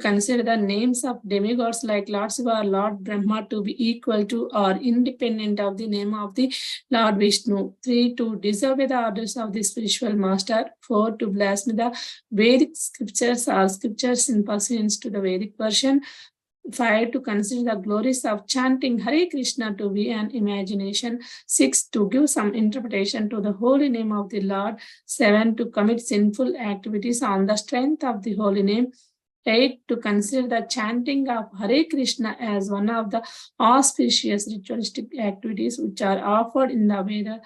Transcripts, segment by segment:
consider the names of demigods like Lord Shiva or Lord Brahma to be equal to or independent of the name of the Lord Vishnu. 3. To disobey the orders of the spiritual master. 4. To blaspheme the Vedic scriptures or scriptures in pursuance to the Vedic version. 5. To consider the glories of chanting Hare Krishna to be an imagination. 6. To give some interpretation to the holy name of the Lord. 7. To commit sinful activities on the strength of the holy name. 8. To consider the chanting of Hare Krishna as one of the auspicious ritualistic activities which are offered in the Veda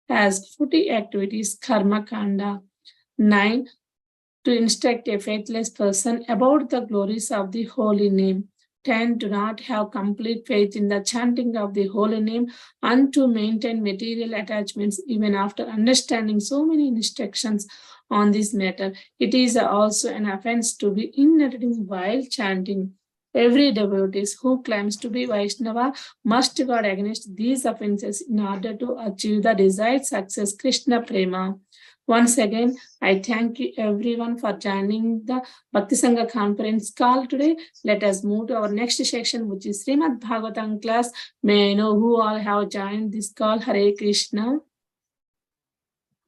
as 40 activities, Karma Kanda. 9. To instruct a faithless person about the glories of the holy name. 10. Do not have complete faith in the chanting of the holy name and to maintain material attachments even after understanding so many instructions on this matter. It is also an offense to be inattentive while chanting. Every devotee who claims to be Vaishnava must guard against these offenses in order to achieve the desired success, Krishna Prema. Once again, I thank you everyone for joining the Bhakti Sangha conference call today. Let us move to our next section, which is Srimad Bhagavatam class. May I know who all have joined this call? Hare Krishna.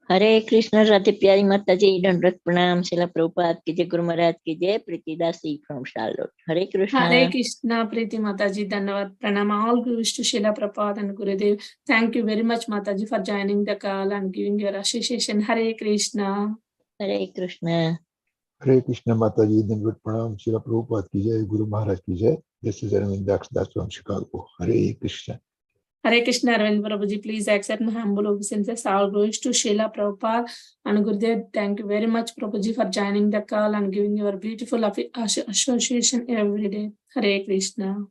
हरे कृष्ण राधे प्यारी माता जी, दंडवत प्रणाम। शिला प्रभुपाद की जय, गुरु महाराज की जय। Preetidasi from Charlotte. Hare Krishna. Hare Krishna, Preeti Mataji, Dhanavad Pranam. All glories to Srila Prabhupada and Gurudev. Thank you very much, Mataji, for joining the call and giving your association. Hare Krishna. Hare Krishna. Hare Krishna Mataji, Dhanavad Pranam, Srila Prabhupada ki jai, Guru Maharaj ki jai. This is Arvind Das from Chicago. Hare Krishna. Hare Krishna, Arvind Prabhuji, please accept my humble obeisances. All glories to Srila Prabhupada and Gurudev. Thank you very much, Prabhuji, for joining the call and giving your beautiful association every day. Hare Krishna.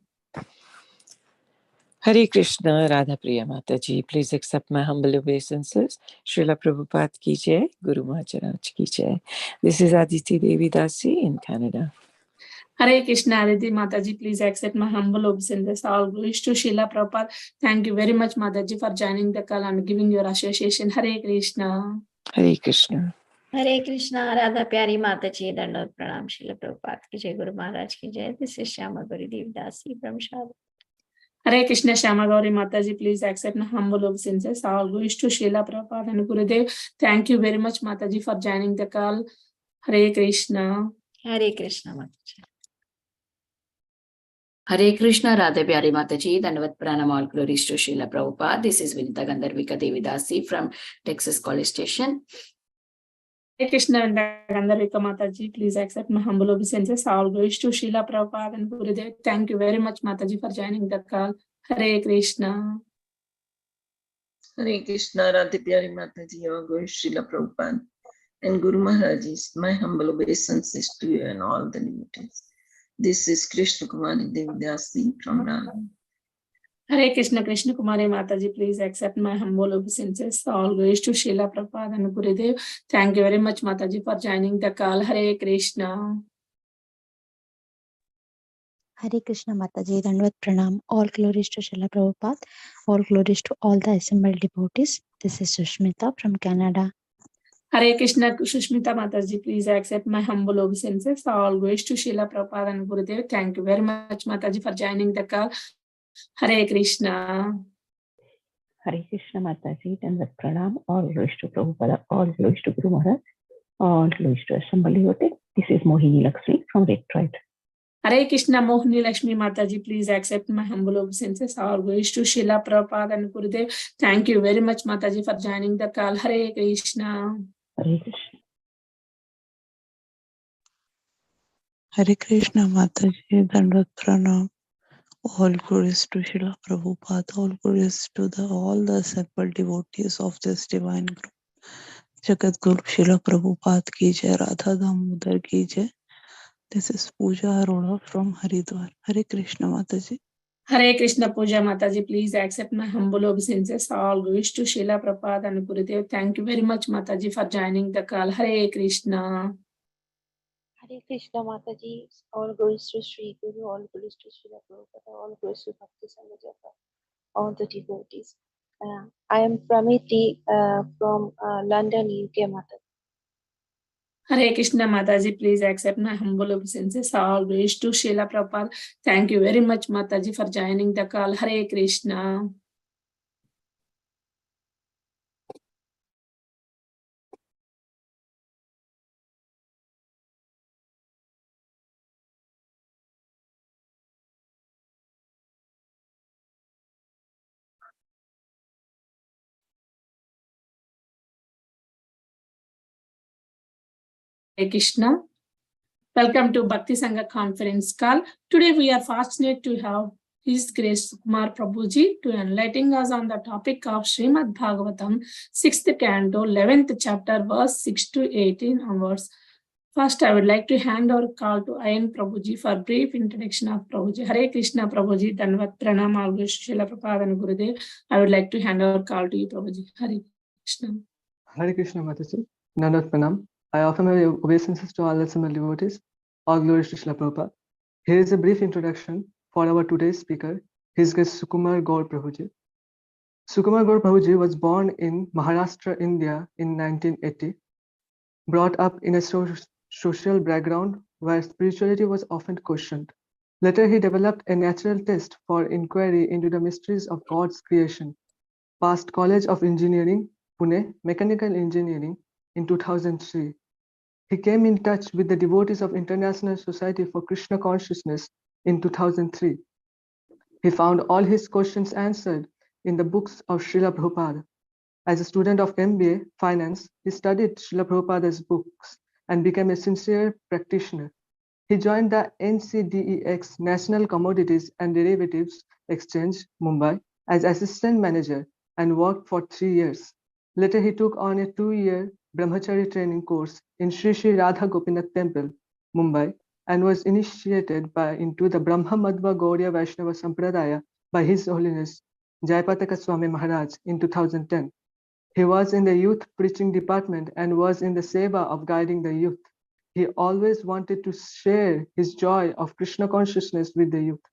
Hare Krishna, Radha Priya Mataji, please accept my humble obeisances. Srila Prabhupada ki jai, Guru Maharaj ki jai. This is Aditi Devi Dasi in Canada. Hare Krishna, Aditi Mataji, please accept my humble obeisances. All glories to Srila Prabhupada. Thank you very much, Mataji, for joining the call and giving your association. Hare Krishna. Hare Krishna. हरे कृष्णा, राधा प्यारी माता जी, दंडवत प्रणाम। श्रील प्रभुपाद की जय, गुरु महाराज की जय। This is Shyama Gauri devadasi from Charlotte. Hare Krishna, Shama Gauri Mataji, please accept my humble obeisances. All glories to Srila Prabhupada and Gurudev. Thank you very much, Mataji, for joining the call. Hare Krishna. हरे कृष्णा माता जी। Hare Krishna, Radha Pyari Mataji, Dhanavad Pranam, all glories to Srila Prabhupada. This is Vinita Gandharvika Devidasi from Texas College Station. Hare Krishna, Gandharvika Mataji, please accept my humble obeisances. All glories to Srila Prabhupada and Gurudev. Thank you very much, Mataji, for joining the call. Hare Krishna. Hare Krishna, Radha Pyari Mataji, all glories to Srila Prabhupada and Guru Maharaj. My humble obeisances to you and all the devotees. This is Krishna Kumari Devidasi from Rana. Hare Krishna, Krishna Kumari Mataji, please accept my humble obeisances. All glories to Srila Prabhupada and Gurudev. Thank you very much, Mataji, for joining the call. Hare Krishna. Hare Krishna Mataji, Dandavat Pranam. All glories to Srila Prabhupada. All glories to all the assembled devotees. This is Sushmita from Canada. Hare Krishna, Sushmita Mataji, please accept my humble obeisances. All glories to Srila Prabhupada and Gurudev. Thank you very much, Mataji, for joining the call. Hare Krishna. Hare Krishna Mataji, Dandavat Pranam. All glories to Prabhupada. All glories to Guru Maharaj. All glories to assembled devotees. This is Mohini Lakshmi from Detroit. Hare Krishna, Mohini Lakshmi Mataji, please accept my humble obeisances. All glories to Srila Prabhupada and Gurudev. Thank you very much, Mataji, for joining the call. Hare Krishna. Hare Krishna. Hare Krishna Mataji, Dandavat Pranam. All glories to Srila Prabhupada. All glories to all the assembled devotees of this divine group. Jagat Guru Srila Prabhupada ki jai, Radha Damodar ki jai. This is Pooja Arora from Haridwar. Hare Krishna Mataji. Hare Krishna, Pooja Mataji, please accept my humble obeisances. All glories to Srila Prabhupada and Gurudev. Thank you very much, Mataji, for joining the call. Hare Krishna. Hare Krishna Mataji, all glories to Sri Guru, all glories to Srila Prabhupada, all glories to Bhakti Sangha Japa, all the devotees. I am Pramiti from London, UK Mataji. Hare Krishna Mataji, please accept my humble obeisances. All grace to Srila Prabhupada. Thank you very much, Mataji, for joining the call. Hare Krishna. Hare Krishna. Welcome to Bhakti Sangha conference call. Today we are fortunate to have His Grace Sukumar Prabhuji to enlighten us on the topic of Srimad Bhagavatam 6th canto 11th chapter verse 6 to 18 onwards. First, I would like to hand over call to Ayan Prabhuji for brief introduction of Prabhuji. Hare Krishna Prabhuji, Dandavat Pranam, all grace to Srila Prabhupada and Gurudev. I would like to hand over call to you, Prabhuji. Hare Krishna. Hare Krishna Mataji, Dandavat Pranam. I offer my obeisances to all assembled devotees. All glories to Srila Prabhupada. Here is a brief introduction for our today's speaker, His Grace Sukumar Gaur Prabhuji. Sukumar Gaur Prabhuji was born in Maharashtra, India in 1980. Brought up in a social background where spirituality was often questioned. Later, he developed a natural taste for inquiry into the mysteries of God's creation. Passed College of Engineering, Pune, Mechanical Engineering in 2003. He came in touch with the devotees of International Society for Krishna Consciousness in 2003. He found all his questions answered in the books of Srila Prabhupada. As a student of MBA Finance, he studied Srila Prabhupada's books and became a sincere practitioner. He joined the NCDEX National Commodities and Derivatives Exchange, Mumbai, as assistant manager and worked for 3 years. Later, he took on a 2-year Brahmachari training course in Sri Sri Radha Gopinath Temple, Mumbai, and was initiated into the Brahma Madhva Gauriya Vaishnava Sampradaya by His Holiness Jayapataka Swami Maharaj in 2010. He was in the youth preaching department and was in the seva of guiding the youth. He always wanted to share his joy of Krishna consciousness with the youth.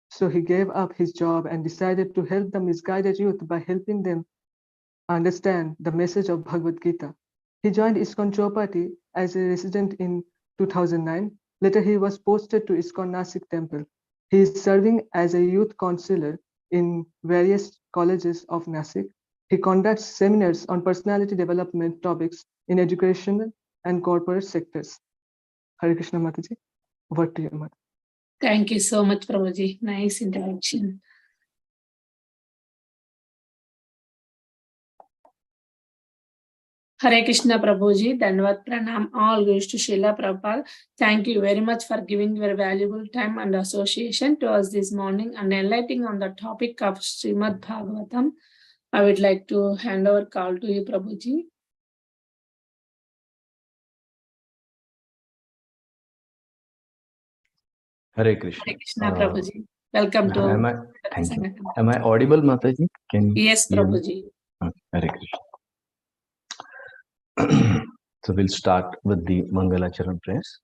So he gave up his job and decided to help the misguided youth by helping them understand the message of Bhagavad Gita. He joined ISKCON Chowpatty as a resident in 2009. Later, he was posted to ISKCON Nasik Temple. He is serving as a youth counselor in various colleges of Nasik. He conducts seminars on personality development topics in educational and corporate sectors. Hare Krishna Mataji, over to you, Mata. Thank you so much, Prabhuji. Nice introduction. Hare Krishna Prabhuji, Dandavat Pranam, all goes to Srila Prabhupada. Thank you very much for giving your valuable time and association to us this morning and enlightening on the topic of Srimad Bhagavatam. I would like to hand over call to you, Prabhuji. Hare Krishna. Hare Krishna Prabhuji. Welcome to Thank you. Am I audible, Mataji? Can you Yes, hear me? Prabhuji. Okay. Hare Krishna. So we'll start with the Mangalacharan prayers.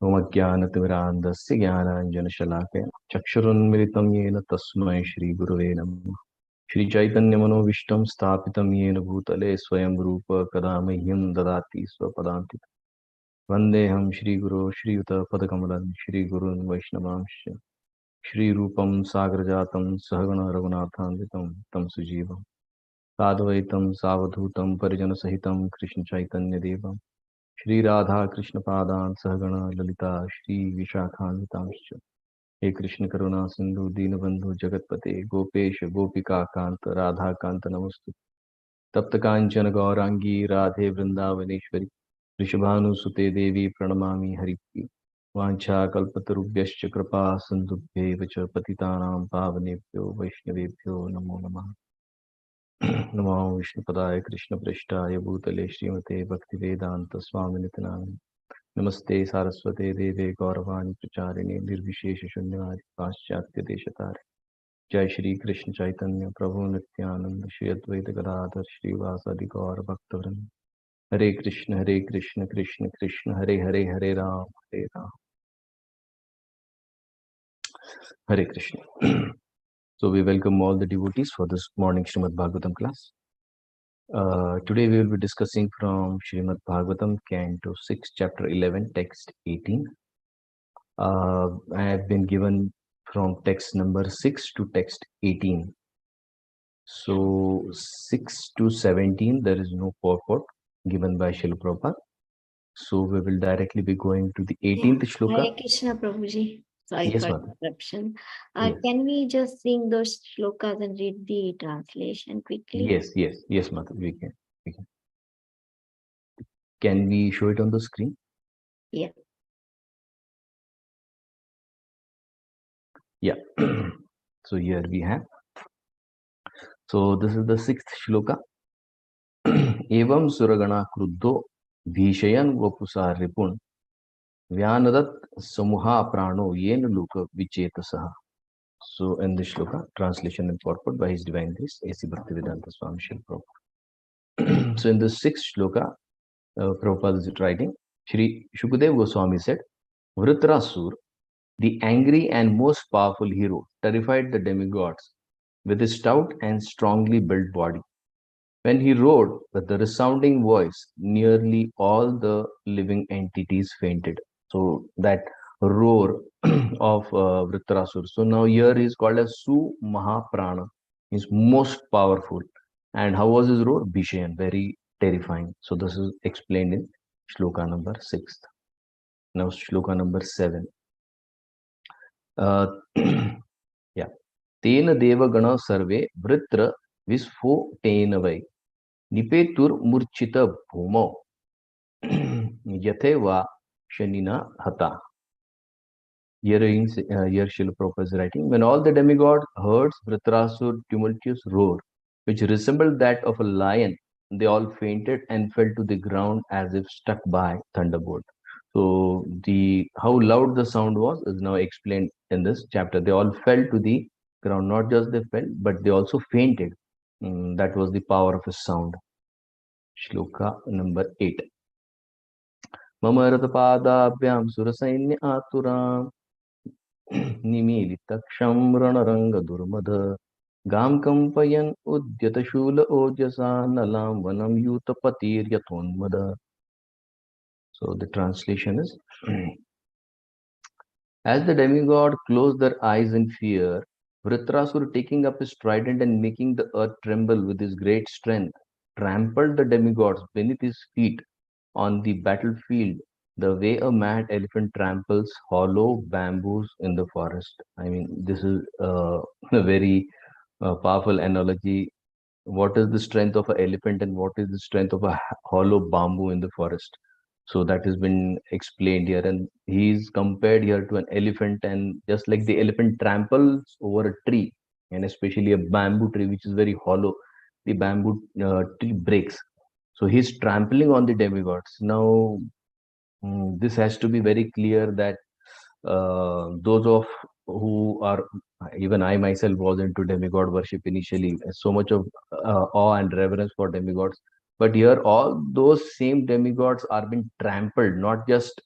Om Ajnanatimirandasya Jnananjanashalakaya Chakshurunmilitam Yena Tasmai Shri Gurave Namah Shri Chaitanya Manovishtam Sthapitam Yena Bhutale Swayam Rupa Kadamahyam Dadati Swapadantit Vandeham Shri Guru Shri Yuta Padakamalan Shri Gurun Vaishnavamsya Shri Rupam Sagrajatam Sahagana Raghunathanvitam Tam Sujivam Sadvaitam Savadhutam Parijana Sahitam Krishna Chaitanya Devam Shri Radha Krishna Padan Sahagana Lalita Shri Vishakhanvitamscha He Krishna Karuna Sindhu Dinabandhu Jagatpate Gopesha Gopika Kanta Radha Kanta Namastu Tapta Kanchana Gaurangi Radhe Vrindavaneshwari Rishabhanu Sute Devi Pranamami Hariki Vancha Kalpatarubhyascha Kripa Sindhubhye Vacha Patitanam Pavanebhyo Vaishnavebhyo Namo Namah Namo Vishnupadaya Krishna Prishtaya Bhutale Srimate Bhaktivedanta Swami Nitanami Namaste Saraswate Deve Gauravani Pracharine Nirvishesha Shunyari Paschatya Deshatare Jai Shri Krishna Chaitanya Prabhu Nityananda Shri Advaita Gadadhar Shri Vasadi Gaura Bhaktavrinda Hare Krishna Krishna Krishna Hare Hare Hare Ram Hare Krishna. So we welcome all the devotees for this morning Srimad Bhagavatam class. Today we will be discussing from Srimad Bhagavatam, Canto 6, Chapter 11, Text 18. I have been given from text number 6 to text 18. So 6 to 17, there is no purport given by Srila Prabhupada. So we will directly be going to the 18th shloka. Hare Krishna, Prabhuji. Sorry Yes, for Mother. interruption. Yes. Can we just sing those shlokas and read the translation quickly? Yes, Mother. We can. Can we show it on the screen? Yeah. Yeah. So here we have. So this is the 6th shloka. Evam suragana kruddho bhishayan vapusa ripun vyanadat samuha prano yen luka vichetasaha. So in this shloka, translation and purport by His Divine Grace, A.C. Bhaktivedanta Swami Srila Prabhupada. So in the 6th shloka, Prabhupada is writing, Shri Shukadev Goswami said, Vritrasur, the angry and most powerful hero, terrified the demigods with his stout and strongly built body. When he roared with the resounding voice, nearly all the living entities fainted. So that roar of Vritrasur. So now here he is called as Su Mahaprana. He's most powerful. And how was his roar? Bhishayan, very terrifying. So this is explained in shloka number 6. Now shloka number 7. Yeah. Tena devagana sarve vritra visfo vai nipetur murchita bhumo yatheva shanina hata. Here Srila Prabhupada is writing, when all the demigods heard Vritrasura's tumultuous roar, which resembled that of a lion, they all fainted and fell to the ground as if struck by thunderbolt. So how loud the sound was is now explained in this chapter. They all fell to the ground. Not just they fell, but they also fainted. That was the power of his sound. Shloka number 8. Mama Ratapadabyam Surasainya Aturam निमीलितक्षं रणरङ्गदुर्मद गां कम्पयन् उद्यतशूल ओजसा नलां वनं यूतपतिर्यतोन्मद. So the translation is, as the demigod closed their eyes in fear, Vritrasur, taking up his trident and making the earth tremble with his great strength, trampled the demigods beneath his feet on the battlefield the way a mad elephant tramples hollow bamboos in the forest. I mean, this is a very powerful analogy. What is the strength of an elephant and what is the strength of a hollow bamboo in the forest? So that has been explained here, and he is compared here to an elephant, and just like the elephant tramples over a tree, and especially a bamboo tree which is very hollow, the bamboo tree breaks. So he's trampling on the demigods. Now this has to be very clear that those of who are, even I myself was into demigod worship initially, so much of awe and reverence for demigods. But here all those same demigods are being trampled, not just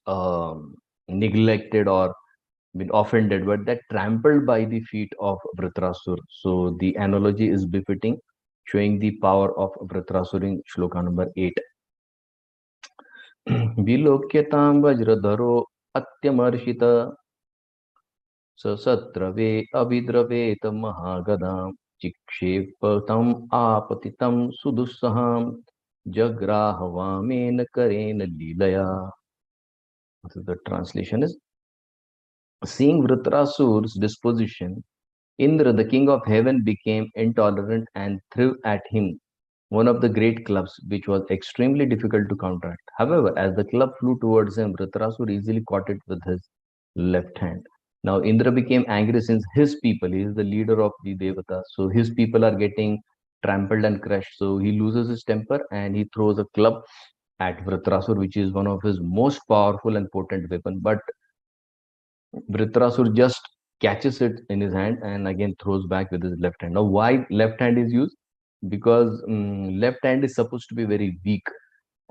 neglected or been offended, but that trampled by the feet of Vritrasur. So the analogy is befitting, showing the power of Vritrasur in shloka number 8. विलोक्यतां वज्रधरो अत्यमर्षित ससद्रवे अभिद्रवेत महागदां चिक्षेपतम् आपतितं सुदुस्सहां जग्राहवामेन करेण लीलया. So the translation is, seeing Vritrasur's disposition, Indra, the king of heaven, became intolerant and threw at him one of the great clubs, which was extremely difficult to counteract. However, as the club flew towards him, Vritrasur easily caught it with his left hand. Now, Indra became angry since his people, he is the leader of the Devatas, so his people are getting trampled and crushed. So he loses his temper and he throws a club at Vritrasur, which is one of his most powerful and potent weapon. But Vritrasur just catches it in his hand and again throws back with his left hand. Now, why left hand is used? Because left hand is supposed to be very weak,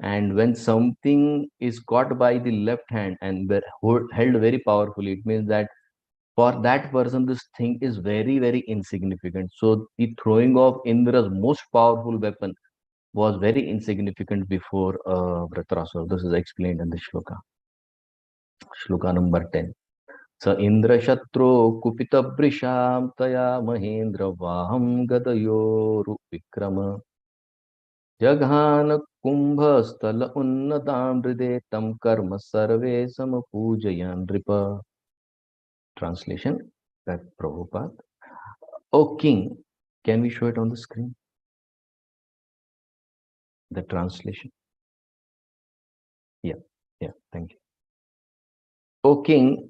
and when something is caught by the left hand and held very powerfully, it means that for that person this thing is very, very insignificant. So the throwing of Indra's most powerful weapon was very insignificant before Vritrasura. This is explained in the shloka. Shloka number 10. Sa Indra Shatro Kupita Brisham Taya Mahendra Vaham Gadayoru Vikrama Jaghan Kumbhastala Unnadam Hridetam Karma Sarve Samapujayan Nripa. Translation by Prabhupada. O king, can we show it on the screen? The translation. Yeah, thank you. O king,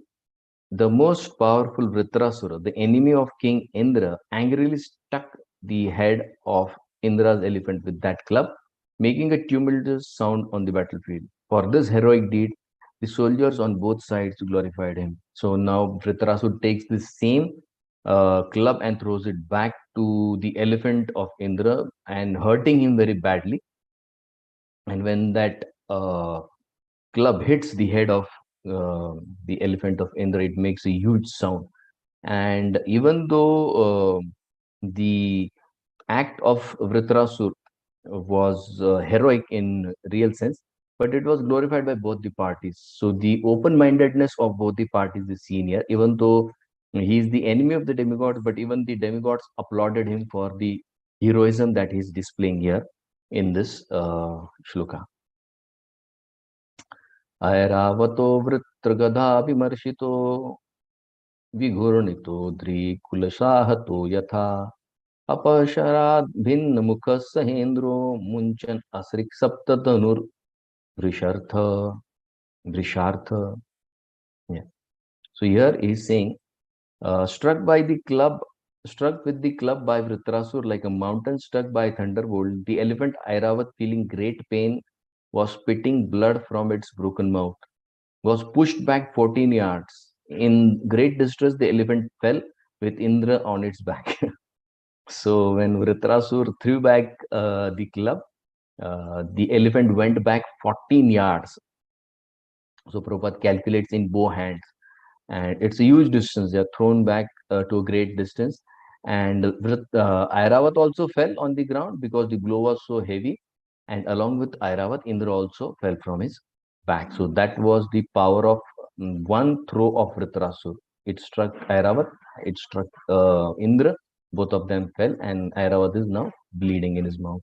the most powerful Vritrasura, the enemy of King Indra, angrily struck the head of Indra's elephant with that club, making a tumultuous sound on the battlefield. For this heroic deed, the soldiers on both sides glorified him. So now Vritrasura takes the same club and throws it back to the elephant of Indra and hurting him very badly. And when that club hits the head of the elephant of Indra, it makes a huge sound. And even though the act of Vritrasur was heroic in real sense, but it was glorified by both the parties. So the open-mindedness of both the parties is seen here, even though he is the enemy of the demigods, but even the demigods applauded him for the heroism that he is displaying here in this shloka. Airavato Vritragada Vimarshito Vigurnito Drikulashahato Yatha Apasharad Bhin Mukhas Sahendro Munchan Asrik Saptatanur Vrishartha. Yeah. So here he is saying, struck with the club by Vritrasur like a mountain struck by thunderbolt, the elephant Airavat, feeling great pain, was spitting blood from its broken mouth, was pushed back 14 yards. In great distress, the elephant fell with Indra on its back. So when Vritrasur threw back the club, the elephant went back 14 yards. So Prabhupada calculates in bow hands, and it's a huge distance. They are thrown back to a great distance. And Airavat also fell on the ground because the blow was so heavy. And along with Airavat, Indra also fell from his back. So that was the power of one throw of Vritrasur. It struck Airavat, it struck Indra. Both of them fell, and Airavat is now bleeding in his mouth.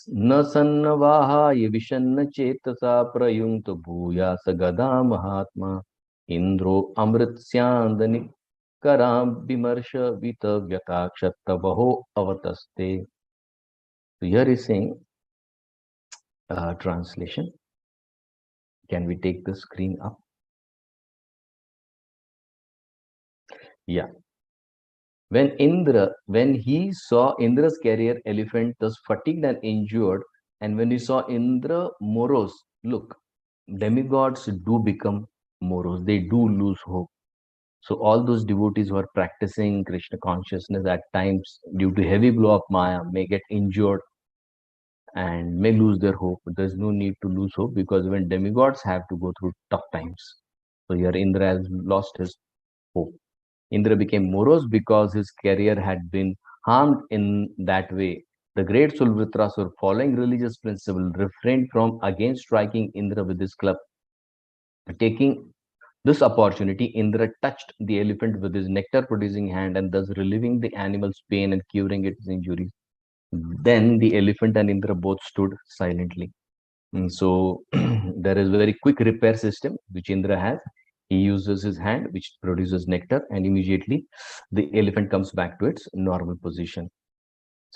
न सन्नवाहाय विषन्न चेतसा प्रयुक्त भूया सगदा महात्मा इंद्रो अमृत्स्यांदनि कराम विमर्श वित व्यताक्षतवहो अवतस्ते. So here is saying, translation. Can we take the screen up? Yeah. When he saw Indra's carrier elephant thus fatigued and injured, and when he saw Indra morose, look, demigods do become morose, they do lose hope. So all those devotees who are practicing Krishna consciousness at times due to heavy blow of Maya may get injured and may lose their hope. But there's no need to lose hope, because when demigods have to go through tough times. So here Indra has lost his hope. Indra became morose because his career had been harmed in that way. The great soul Vritrasur, following religious principle, refrained from again striking Indra with his club. Taking this opportunity, Indra touched the elephant with his nectar-producing hand, and thus relieving the animal's pain and curing its injuries. Then the elephant and Indra both stood silently. So there is a very quick repair system which Indra has. He uses his hand, which produces nectar, and immediately the elephant comes back to its normal position.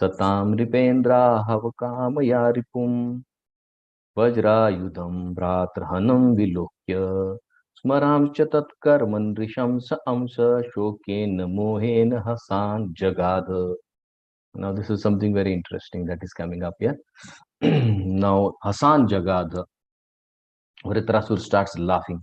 Satam ripendra havakama ripum vajrayudam bratrahanam vilokya smaram chatat karman risham sa amsa shoken mohen hasan jagad. Now this is something very interesting that is coming up here. Now Hasan Jagad, Vritrasur starts laughing.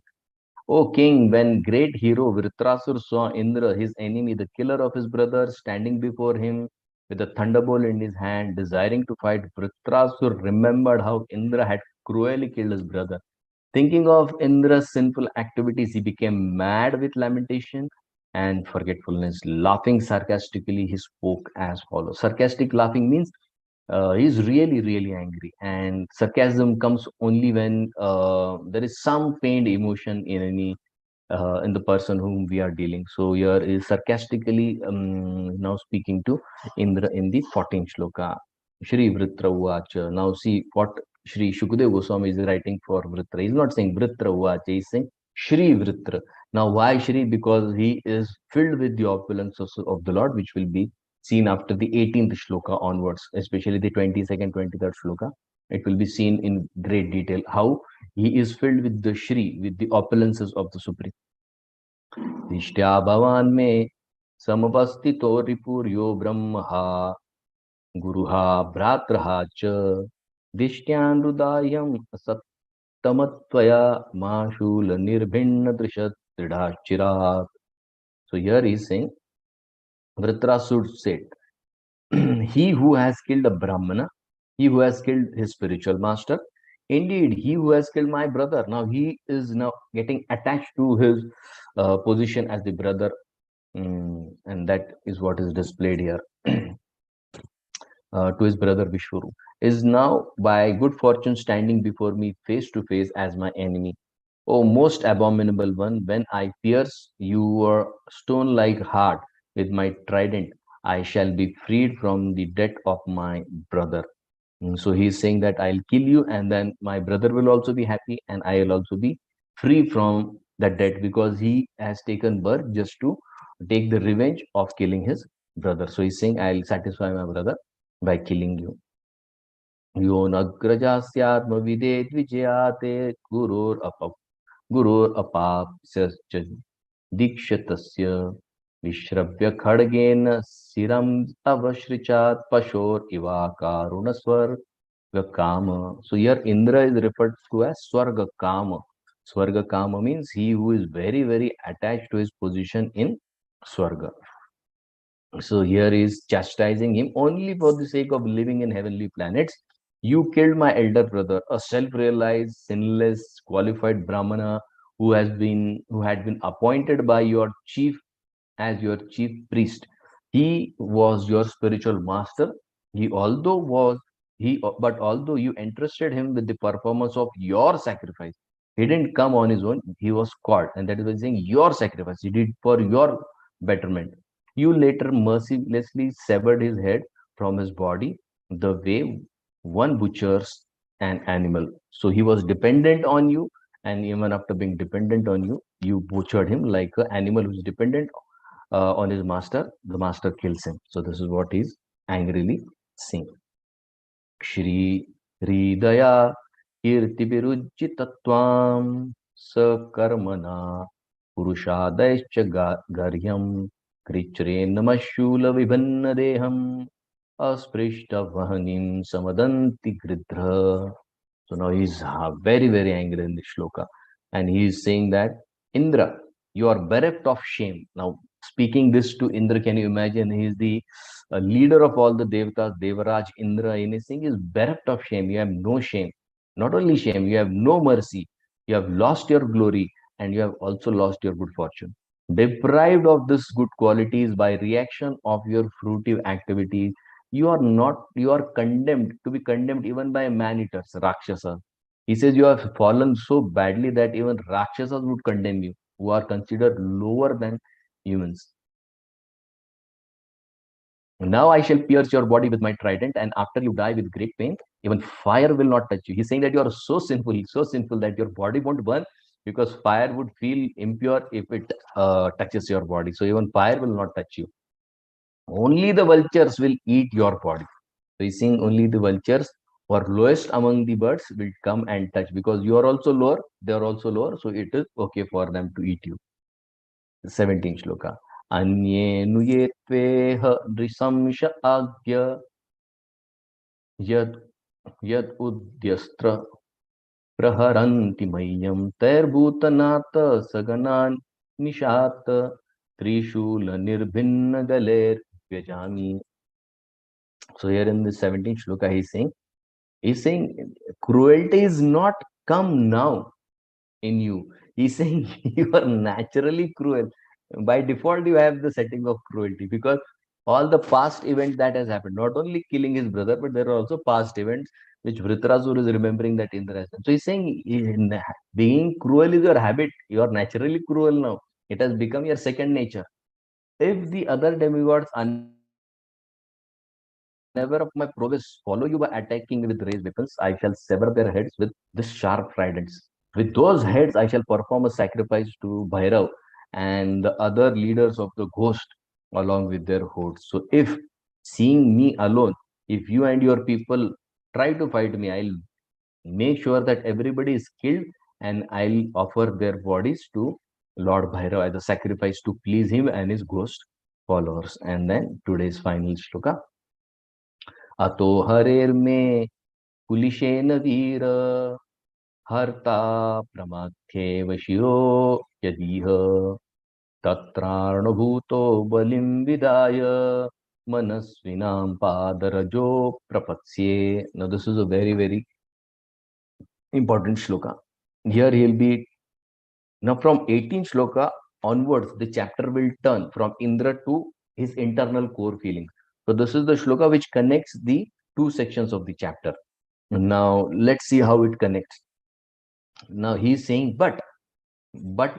O king, when great hero Vritrasur saw Indra, his enemy, the killer of his brother, standing before him with a thunderbolt in his hand, desiring to fight, Vritrasur remembered how Indra had cruelly killed his brother. Thinking of Indra's sinful activities, he became mad with lamentation and forgetfulness. Laughing sarcastically, he spoke as follows. Sarcastic laughing means He's really, really angry. And sarcasm comes only when there is some pained emotion in the person whom we are dealing. So here is sarcastically now speaking to Indra in the 14th shloka. Shri Vritra Uvacha. Now see what Shri Shukadeva Goswami is writing for Vritra. He's not saying Vritra Uvacha, he's saying Shri Vritra. Now why Shri? Because he is filled with the opulence of the Lord, which will be seen after the 18th shloka onwards, especially the 22nd, 23rd shloka. It will be seen in great detail how he is filled with the Shri, with the opulences of the Supreme. दिष्ट्या भवान् मे समवस्थितो रिपुर्यो ब्रह्महा गुरुहा भ्रातृहा च दिष्ट्यानुदायं सत्तमत्वया माशूल निर्भिन्न दृशत् दृढाचिरात्. So here he is saying, Vritrasur said, he who has killed a Brahmana, he who has killed his spiritual master, indeed, he who has killed my brother, now he is now getting attached to his position as the brother. And that is what is displayed here to his brother Vishwaru, is now by good fortune standing before me face to face as my enemy. O most abominable one, when I pierce your stone-like heart with my trident, I shall be freed from the debt of my brother. So he is saying that I'll kill you, and then my brother will also be happy, and I will also be free from that debt, because he has taken birth just to take the revenge of killing his brother. So he's saying, I'll satisfy my brother by killing you. Yo nagrajasyatma videt vijayate gurur apapsya dikshatasya Vishravya khadgena siram avashrichat pashor iva karunaswar Kama. So here Indra is referred to as Swarga Kama. Swarga Kama means he who is very, very attached to his position in Swarga. So here is chastising him only for the sake of living in heavenly planets. You killed my elder brother, a self-realized, sinless, qualified Brahmana who had been appointed by your chief as your chief priest. He was your spiritual master. But although you entrusted him with the performance of your sacrifice, he didn't come on his own. He was called, and that is why he's saying your sacrifice. He did for your betterment. You later mercilessly severed his head from his body, the way one butchers an animal. So he was dependent on you, and even after being dependent on you, you butchered him like an animal who is dependent on his master. The master kills him. So this is what he's angrily saying. Shri Hridaya Kirti Virujjitatvam Sakarmana Purushadaischa Garyam Krichre Namashula Vibhanna Deham Asprishta Vahanim Samadanti Gridra. So now he's very, very angry in this shloka. And he is saying that, Indra, you are bereft of shame. Now, speaking this to Indra, can you imagine? He is the leader of all the Devatas, Devaraj Indra. And he's saying is bereft of shame. You have no shame. Not only shame, you have no mercy. You have lost your glory, and you have also lost your good fortune. Deprived of this good qualities by reaction of your fruitive activities, you are condemned to be condemned even by man-eaters, Rakshasa. He says you have fallen so badly that even Rakshasas would condemn you, who are considered lower than humans. Now I shall pierce your body with my trident, and after you die with great pain, even fire will not touch you. He's saying that you are so sinful that your body won't burn, because fire would feel impure if it touches your body. So even fire will not touch you. Only the vultures will eat your body. So he's saying only the vultures who are lowest among the birds will come and touch, because you are also lower, they are also lower, so it is okay for them to eat you. 17th shloka. Anye nuye tveha drisamsha agya yad udyastra praharanti mayam terbhutanata saganan nishata trishula nirbhinna galer vyajami. So here in the 17th shloka, he's saying cruelty is not come now in you. He's saying you are naturally cruel. By default, you have the setting of cruelty, because all the past events that has happened, not only killing his brother, but there are also past events which Vritrasur is remembering that Indra has done. So he's saying, being cruel is your habit. You are naturally cruel now. It has become your second nature. If the other demigods, unaware of my prowess, follow you by attacking me with raised weapons, I shall sever their heads with this sharp tridents. With those heads, I shall perform a sacrifice to Bhairav and the other leaders of the ghost along with their hordes. So if seeing me alone, if you and your people try to fight me, I'll make sure that everybody is killed and I'll offer their bodies to Lord Bhairav as a sacrifice to please him and his ghost followers. And then today's final shloka. Ato harer me kulishen veera harta pramathe vashiro yadiha tatrarnabhuto balim vidaya manasvinam padarajo prapatsye. Now this is a very, very important shloka. Here he'll be, now from 18 shloka onwards, the chapter will turn from Indra to his internal core feelings. So this is the shloka which connects the two sections of the chapter. Now let's see how it connects. Now he's saying, but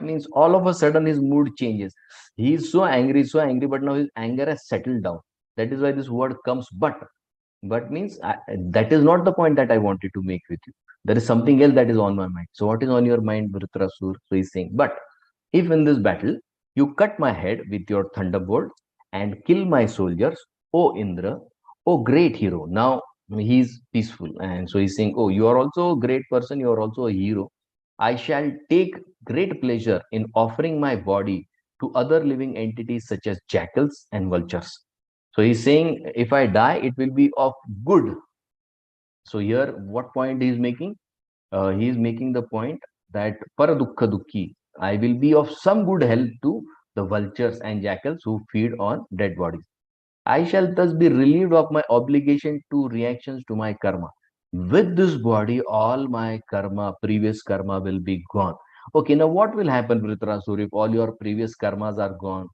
means all of a sudden his mood changes. He is so angry, but now his anger has settled down. That is why this word comes but means that is not the point that I wanted to make with you. There is something else that is on my mind. So what is on your mind, Vritrasur? So he's saying, but if in this battle you cut my head with your thunderbolt and kill my soldiers, O Indra, O great hero. Now he's peaceful. And so he's saying, oh, you are also a great person. You are also a hero. I shall take great pleasure in offering my body to other living entities such as jackals and vultures. So he's saying, if I die, it will be of good. So here, what point he is making? He is making the point that paradukha dukhi, I will be of some good help to the vultures and jackals who feed on dead bodies. I shall thus be relieved of my obligation to reactions to my karma. With this body, all my karma, previous karma will be gone. Okay, now what will happen, Vritrasur, if all your previous karmas are gone,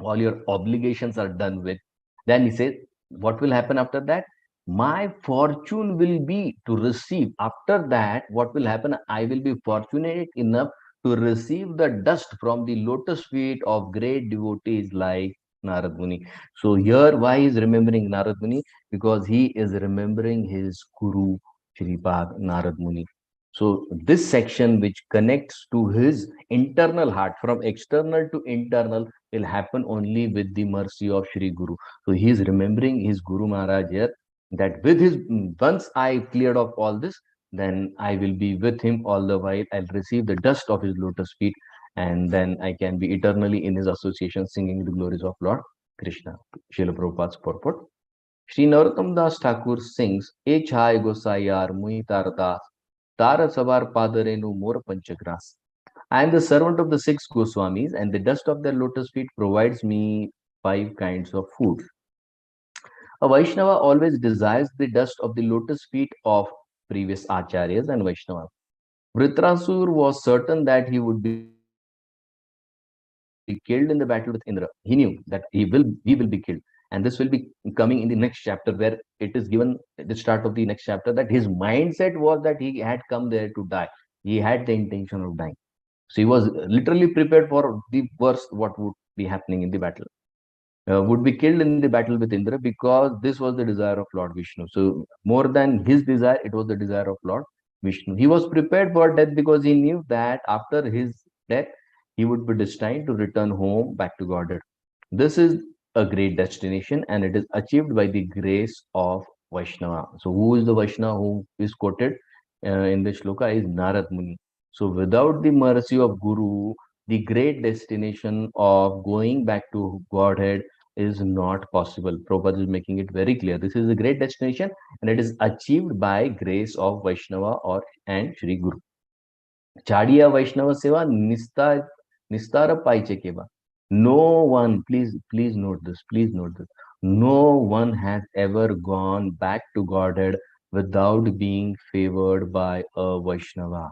all your obligations are done with? Then he says, what will happen after that? My fortune will be to receive. After that, what will happen? I will be fortunate enough to receive the dust from the lotus feet of great devotees like Narad Muni. So here, why is remembering Narad Muni? Because he is remembering his Guru Shripad Narad Muni. So this section which connects to his internal heart, from external to internal, will happen only with the mercy of Shri Guru. So he is remembering his Guru Maharaj here, that with his, once I cleared off all this, then I will be with him all the while. I'll receive the dust of his lotus feet, and then I can be eternally in his association singing the glories of Lord Krishna. Srila Prabhupada's purport. Shri Narottam Das Thakur sings, E Chai Gosayar Mui Tardas, Tara Savar Padarenu Mor Panchagras. I am the servant of the 6 Goswamis, and the dust of their lotus feet provides me 5 kinds of food. A Vaishnava always desires the dust of the lotus feet of previous Acharyas and Vaishnavas. Vritrasur was certain that he would be killed in the battle with Indra. He knew that he will be killed. And this will be coming in the next chapter, where it is given at the start of the next chapter that his mindset was that he had come there to die. He had the intention of dying. So he was literally prepared for the worst what would be happening in the battle. Would be killed in the battle with Indra, because this was the desire of Lord Vishnu. So more than his desire, it was the desire of Lord Vishnu. He was prepared for death because he knew that after his death, he would be destined to return home back to Godhead. This is a great destination, and it is achieved by the grace of Vaishnava. So who is the Vaishnava who is quoted in the shloka is Narad Muni. So without the mercy of Guru, the great destination of going back to Godhead is not possible. Prabhupada is making it very clear. This is a great destination, and it is achieved by grace of Vaishnava and Shri Guru. Chadiya Vaishnava Seva Nistara Paichekeva. No one, please note this, no one has ever gone back to Godhead without being favored by a Vaishnava.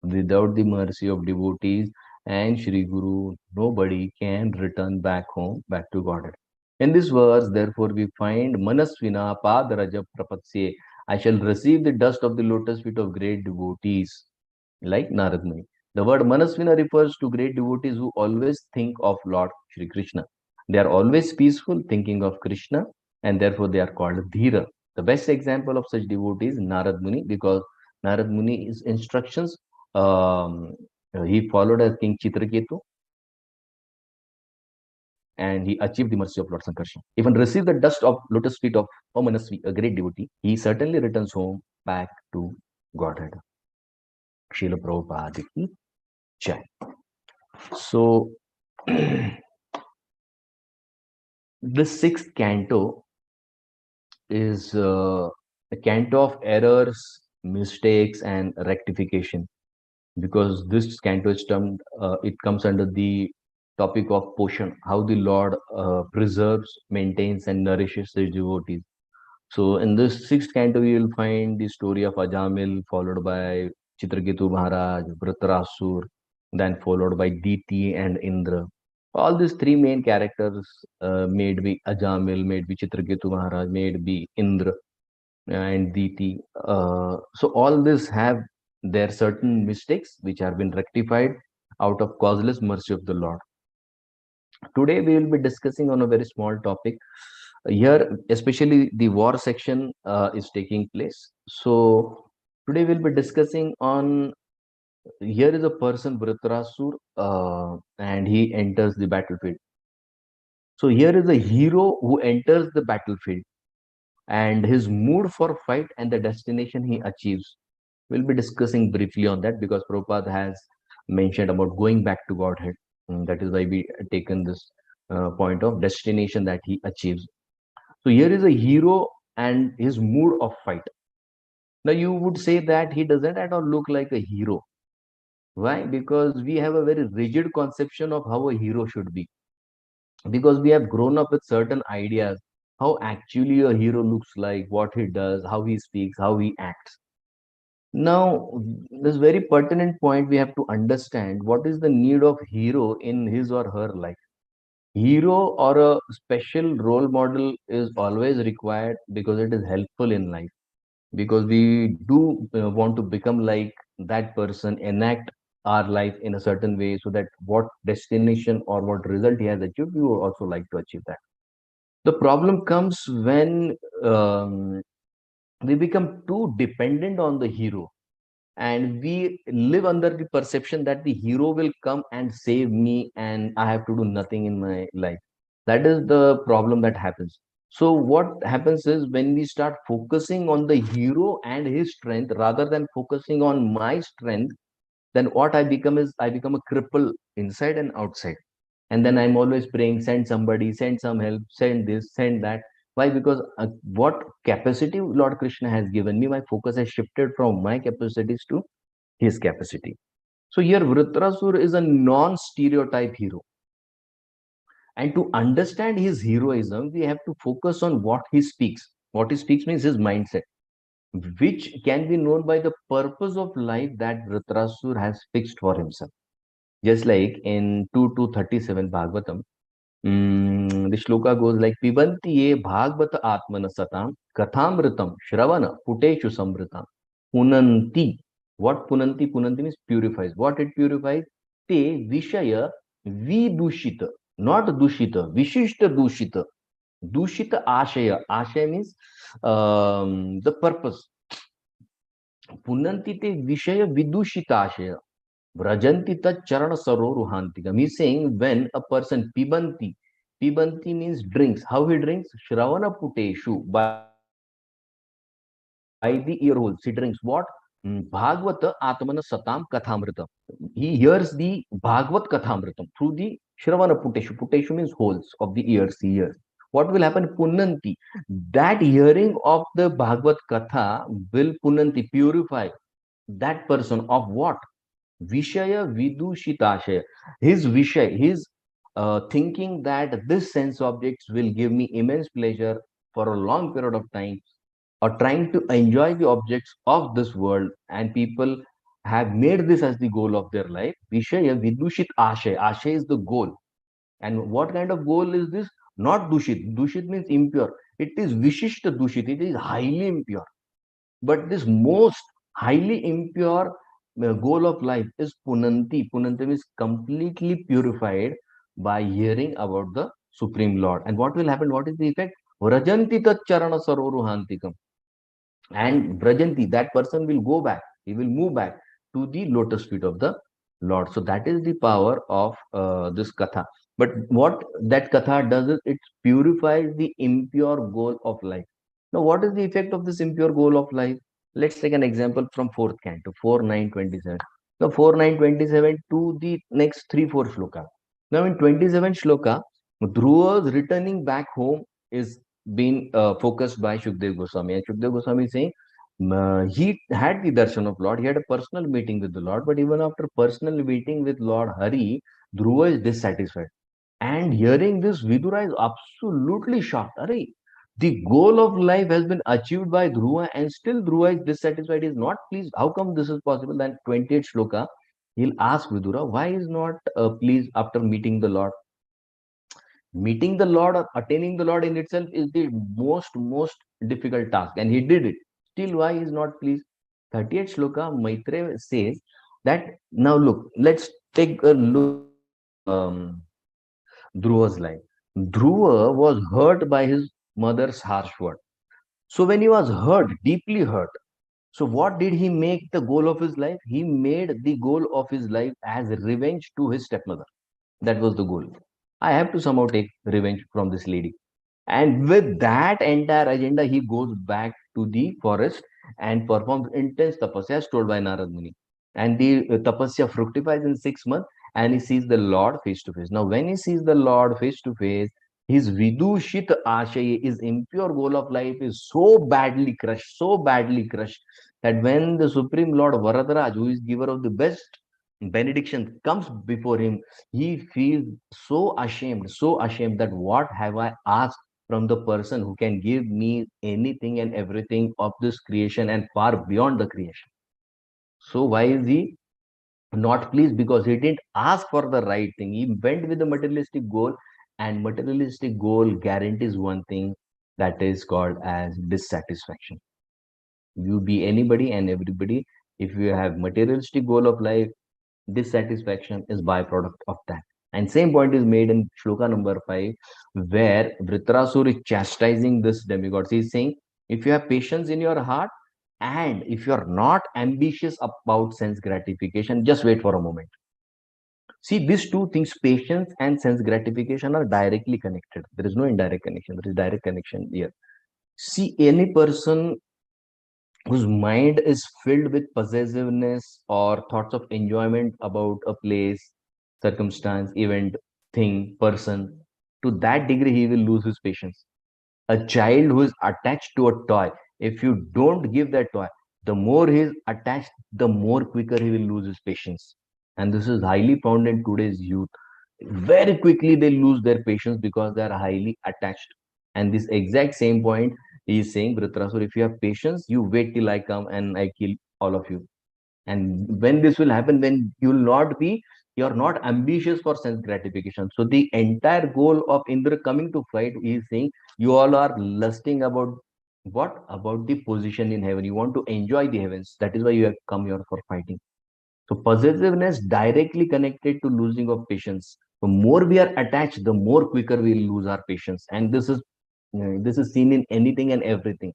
Without the mercy of devotees and Shri Guru, nobody can return back home, back to Godhead. In this verse, therefore, we find Manasvina Padaraja Prapatsye. I shall receive the dust of the lotus feet of great devotees, like Narad Muni. The word Manasvina refers to great devotees who always think of Lord Shri Krishna. They are always peaceful, thinking of Krishna, and therefore they are called Dhira. The best example of such devotees is Narad Muni, because Narad Muni's instructions, he followed as King Chitraketu, and he achieved the mercy of Lord Sankarshan. If one receives the dust of lotus feet of Manasvi, a great devotee, he certainly returns home back to Godhead. Srila Prabhupada ki jai. So, the sixth canto is a canto of errors, mistakes, and rectification, because this canto is termed, it comes under the topic of Poshan, how the Lord preserves, maintains, and nourishes his devotees. So in this sixth canto, you will find the story of Ajamil, followed by Chitraketu Maharaj, Vritrasur, then followed by Diti and Indra. All these three main characters, made by Ajamil, made by Chitraketu Maharaj, made by Indra and Diti. So all this have their certain mistakes which have been rectified out of causeless mercy of the Lord. Today we will be discussing on a very small topic. Here, especially the war section is taking place. So today we'll be discussing on, here is a person, Vritrasur, and he enters the battlefield. So here is a hero who enters the battlefield, and his mood for fight and the destination he achieves. We'll be discussing briefly on that, because Prabhupada has mentioned about going back to Godhead. That is why we taken this point of destination that he achieves. So here is a hero and his mood of fight. Now you would say that he doesn't at all look like a hero. Why? Because we have a very rigid conception of how a hero should be. Because we have grown up with certain ideas how actually a hero looks like, what he does, how he speaks, how he acts. Now, this very pertinent point, we have to understand what is the need of hero in his or her life. Hero or a special role model is always required because it is helpful in life. Because we do want to become like that person, enact our life in a certain way, so that what destination or what result he has achieved, we would also like to achieve that. The problem comes when we become too dependent on the hero, and we live under the perception that the hero will come and save me and I have to do nothing in my life. That is the problem that happens. So what happens is, when we start focusing on the hero and his strength rather than focusing on my strength, then what I become is, I become a cripple inside and outside. And then I'm always praying, send somebody, send some help, send this, send that. Why? Because what capacity Lord Krishna has given me, my focus has shifted from my capacities to his capacity. So here Vritrasur is a non-stereotype hero. And to understand his heroism, we have to focus on what he speaks. What he speaks means his mindset, which can be known by the purpose of life that Vritrasur has fixed for himself. Just like in 2:37 Bhagavatam, the shloka goes like, Pibanti ye bhagavata atmana satam kathamritam shravana puteshu samritam punanti. What punanti? Punanti means purifies. What it purifies? Te vishaya vidushita, not dushita, vishishta dushita. Dushita ashaya. Ashaya means the purpose. Punanti te vishaya vidushita ashaya. Vrajanti tat charana saroruhantikam. He's saying, when a person pibanti means drinks. How he drinks? Shravana puteshu, by the ear holes. He drinks what? Bhagavata atmana satam kathamritam. He hears the Bhagavat kathamritam through the Shravana puteshu. Puteshu means holes of the ears. He hears. What will happen? Punanti. That hearing of the Bhagavat katha will punanti, purify that person of what? Vishaya vidushitashaya. His Vishay, his thinking that this sense objects will give me immense pleasure for a long period of time, or trying to enjoy the objects of this world, and people have made this as the goal of their life. Vishaya vidushit ashaya. Ashaya is the goal. And what kind of goal is this? not Dushit. Dushit means impure. It is Vishishta Dushit. It is highly impure. But this most highly impure goal of life is Punanti. Punanti means completely purified by hearing about the Supreme Lord. And what will happen? What is the effect? Vrajanti tat charana saroruhantikam. And Vrajanti, that person will go back. He will move back to the lotus feet of the Lord. So that is the power of this katha. But what that katha does is it purifies the impure goal of life. Now, what is the effect of this impure goal of life? Let's take an example from fourth canto, 4.9.27. Now, 4.9.27 to the next 3-4 shloka. Now, in 27 shloka, Dhruva's returning back home is being focused by Shukdev Goswami. And Shukdev Goswami is saying he had the darshan of Lord, he had a personal meeting with the Lord, but even after personal meeting with Lord Hari, Dhruva is dissatisfied. And hearing this, Vidura is absolutely shocked. Arey, the goal of life has been achieved by Dhruva, and still Dhruva is dissatisfied, is not pleased. How come this is possible? Then 28 shloka, he'll ask Vidura, why is not pleased after meeting the Lord? Meeting the Lord or attaining the Lord in itself is the most difficult task, and he did it. Still, why he is not pleased? 38 shloka, Maitreya says that now look, let's take a look at Dhruva's life. Dhruva was hurt by his mother's harsh word. So when he was hurt, deeply hurt, so what did he make the goal of his life? He made the goal of his life as revenge to his stepmother. That was the goal. I have to somehow take revenge from this lady. And with that entire agenda, he goes back to the forest and performs intense tapasya as told by Narad Muni. And the tapasya fructifies in 6 months, and he sees the Lord face to face. Now, when he sees the Lord face to face, his vidushit ashaya, his impure goal of life, is so badly crushed, that when the Supreme Lord Varadaraj, who is giver of the best benediction, comes before him, he feels so ashamed that what have I asked from the person who can give me anything and everything of this creation and far beyond the creation. So why is he not pleased? Because he didn't ask for the right thing. He went with the materialistic goal, and materialistic goal guarantees one thing, that is called as dissatisfaction. You be anybody and everybody, if you have materialistic goal of life, dissatisfaction is byproduct of that. And same point is made in shloka number 5, where Vritrasur is chastising this demigod. He is saying, if you have patience in your heart, and if you are not ambitious about sense gratification, just wait for a moment. See, these two things, patience and sense gratification, are directly connected. There is no indirect connection. There is direct connection here. See, any person whose mind is filled with possessiveness or thoughts of enjoyment about a place, circumstance, event, thing, person, to that degree he will lose his patience. A child who is attached to a toy, if you don't give that toy, the more he is attached, the more quicker he will lose his patience. And this is highly found in today's youth. Very quickly they lose their patience because they are highly attached. And this exact same point he is saying, Vritrasur, if you have patience, you wait till I come and I kill all of you. And when this will happen, when you will not be, you're not ambitious for sense gratification. So the entire goal of Indra coming to fight is saying, you all are lusting about what? About the position in heaven. You want to enjoy the heavens. That is why you have come here for fighting. So possessiveness directly connected to losing of patience. The more we are attached, the more quicker we lose our patience. And this is seen in anything and everything.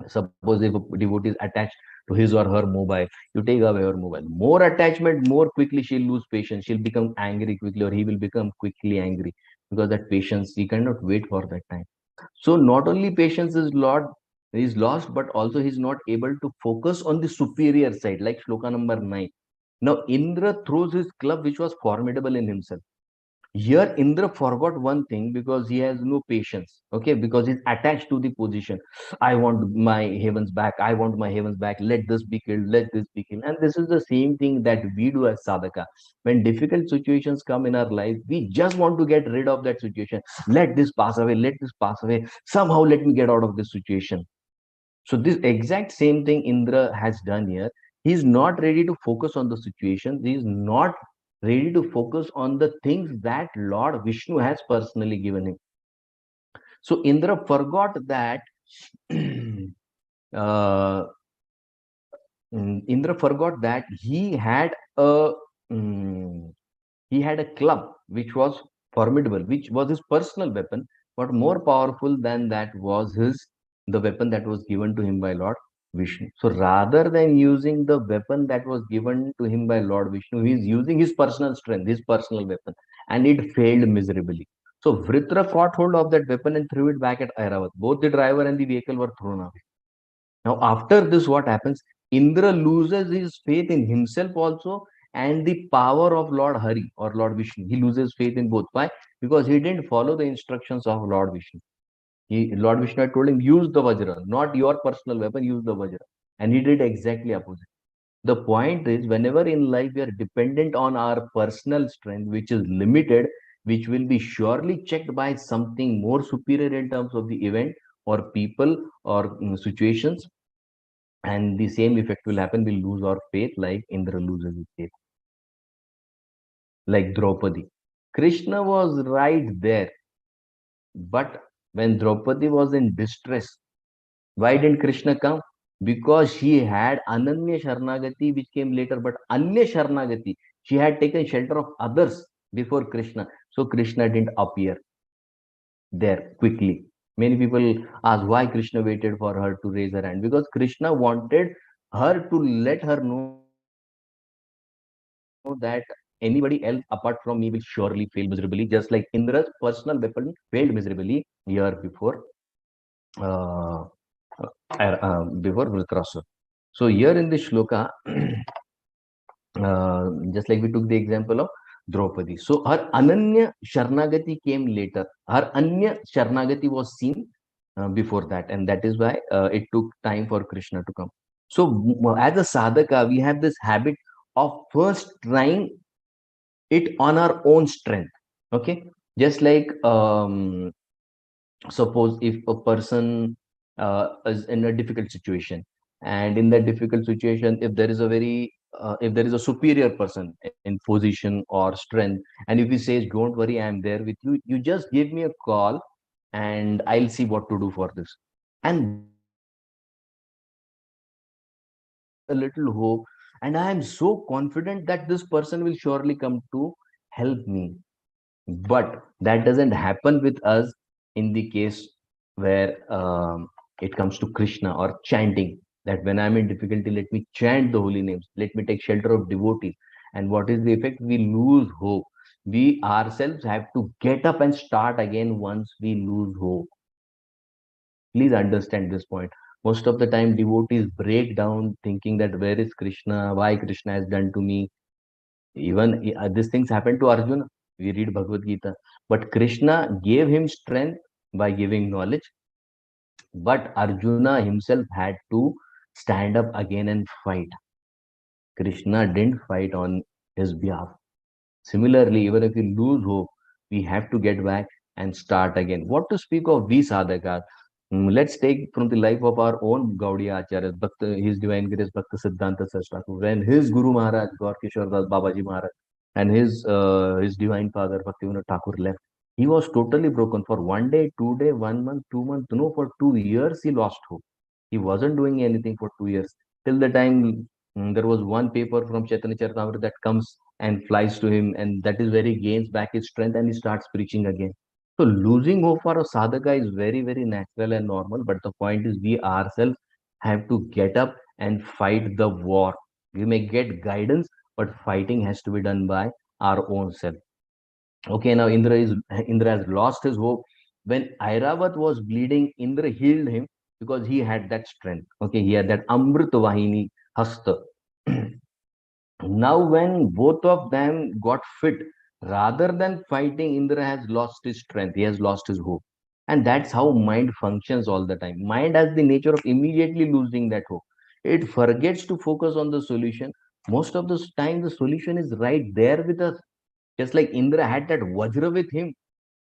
Suppose if a devotee is attached to his or her mobile, you take away her mobile. More attachment, more quickly she'll lose patience. She'll become angry quickly, or he will become quickly angry, because that patience, he cannot wait for that time. So not only patience is lost, but also he's not able to focus on the superior side, like shloka number 9. Now Indra throws his club, which was formidable in himself. Here Indra forgot one thing, because he has no patience. Okay, because he's attached to the position. I want my heavens back. I want my heavens back. Let this be killed. Let this be killed. And this is the same thing that we do as sadhaka. When difficult situations come in our life, we just want to get rid of that situation. Let this pass away. Let this pass away. Somehow let me get out of this situation. So this exact same thing Indra has done here. He is not ready to focus on the situation. He is not ready to focus on the things that Lord Vishnu has personally given him. So Indra forgot that uh, Indra forgot that mm, he had a club which was formidable, which was his personal weapon, but more powerful than that was the weapon that was given to him by Lord Vishnu. So rather than using the weapon that was given to him by Lord Vishnu, he is using his personal strength, his personal weapon, and it failed miserably. So Vritra caught hold of that weapon and threw it back at Airavat. Both the driver and the vehicle were thrown away. Now, after this, what happens? Indra loses his faith in himself also and the power of Lord Hari or Lord Vishnu. He loses faith in both. Why? Because he didn't follow the instructions of Lord Vishnu. Lord Vishnu had told him, use the Vajra, not your personal weapon, use the Vajra. And he did exactly opposite. The point is, whenever in life we are dependent on our personal strength, which is limited, which will be surely checked by something more superior in terms of the event or people or situations, and the same effect will happen. We'll lose our faith like Indra loses his faith, like Draupadi. Krishna was right there, but when Draupadi was in distress, why didn't Krishna come? Because she had Ananya Sharnagati, which came later, but Anya Sharnagati, she had taken shelter of others before Krishna. So Krishna didn't appear there quickly. Many people ask why Krishna waited for her to raise her hand, because Krishna wanted her to let her know that anybody else apart from me will surely fail miserably, just like Indra's personal weapon failed miserably year uh, before Vritrasura. So here in this shloka, just like we took the example of Draupadi. So her Ananya Sharnagati came later. Her Anya Sharnagati was seen before that, and that is why it took time for Krishna to come. So as a sadhaka, we have this habit of first trying it on our own strength. Okay, just like suppose if a person is in a difficult situation, and in that difficult situation, if there is a if there is a superior person in position or strength, and if he says, don't worry, I am there with you, you just give me a call and I'll see what to do for this. And that person gives me a little hope, and I am so confident that this person will surely come to help me. But that doesn't happen with us in the case where it comes to Krishna or chanting. That when I'm in difficulty, let me chant the holy names, let me take shelter of devotees. And what is the effect? We lose hope. We ourselves have to get up and start again once we lose hope. Please understand this point. Most of the time, devotees break down thinking that where is Krishna? Why Krishna has done to me? Even these things happened to Arjuna. We read Bhagavad Gita. But Krishna gave him strength by giving knowledge. But Arjuna himself had to stand up again and fight. Krishna didn't fight on his behalf. Similarly, even if we lose hope, we have to get back and start again. What to speak of we sadhakas? Let's take from the life of our own Gaudiya Acharya, His Divine Grace Bhakti Siddhanta Saraswati. When his Guru Maharaj, Gaur Kishore Das Babaji Maharaj, and his Divine Father, Bhaktivinoda Thakur left, he was totally broken. For 1 day, 2 day, 1 month, 2 months, no, for 2 years, he lost hope. He wasn't doing anything for 2 years. Till the time there was one paper from Chaitanya Charitamrita that comes and flies to him, and that is where he gains back his strength and he starts preaching again. So losing hope for a sadhaka is very, very natural and normal. But the point is, we ourselves have to get up and fight the war. We may get guidance, but fighting has to be done by our own self. Okay, now Indra has lost his hope. When Airavat was bleeding, Indra healed him because he had that strength. Okay, he had that Amrita Vahini Hasta. Now, when both of them got fit, rather than fighting, Indra has lost his strength. He has lost his hope. And that's how mind functions all the time. Mind has the nature of immediately losing that hope. It forgets to focus on the solution. Most of the time, the solution is right there with us. Just like Indra had that Vajra with him.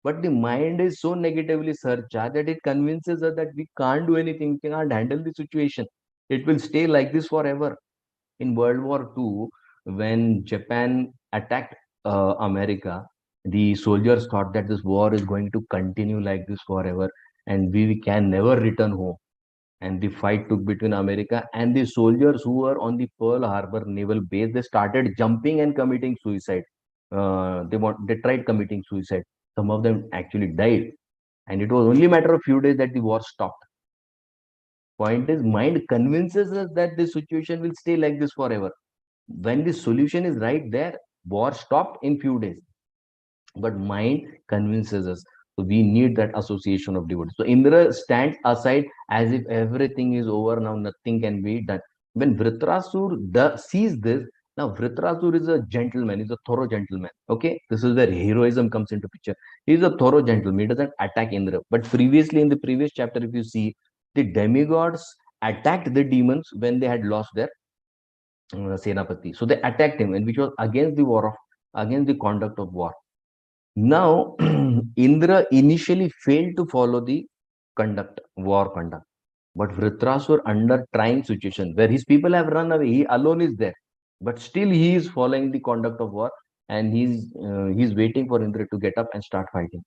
But the mind is so negatively surcharged that it convinces us that we can't do anything, we can't handle the situation. It will stay like this forever. In World War II, when Japan attacked America, The soldiers thought that this war is going to continue like this forever and we can never return home. And the fight took between America and the soldiers who were on the Pearl Harbor naval base. They started jumping and committing suicide. They tried committing suicide. Some of them actually died, and it was only a matter of few days that the war stopped. Point is, mind convinces us that this situation will stay like this forever. When the solution is right there, war stopped in few days. But mind convinces us. So we need that association of devotees. So Indra stands aside as if everything is over now, nothing can be done. When Vritrasur sees this, now Vritrasur is a gentleman, he's a thorough gentleman. Okay, this is where heroism comes into picture. He's a thorough gentleman. He doesn't attack Indra. But previously in the previous chapter, if you see, the demigods attacked the demons when they had lost their Senapati. So they attacked him, and which was against the against the conduct of war. Now, Indra initially failed to follow the war conduct. But Vritrasur, under trying situation where his people have run away, he alone is there. But still, he is following the conduct of war, and he's waiting for Indra to get up and start fighting.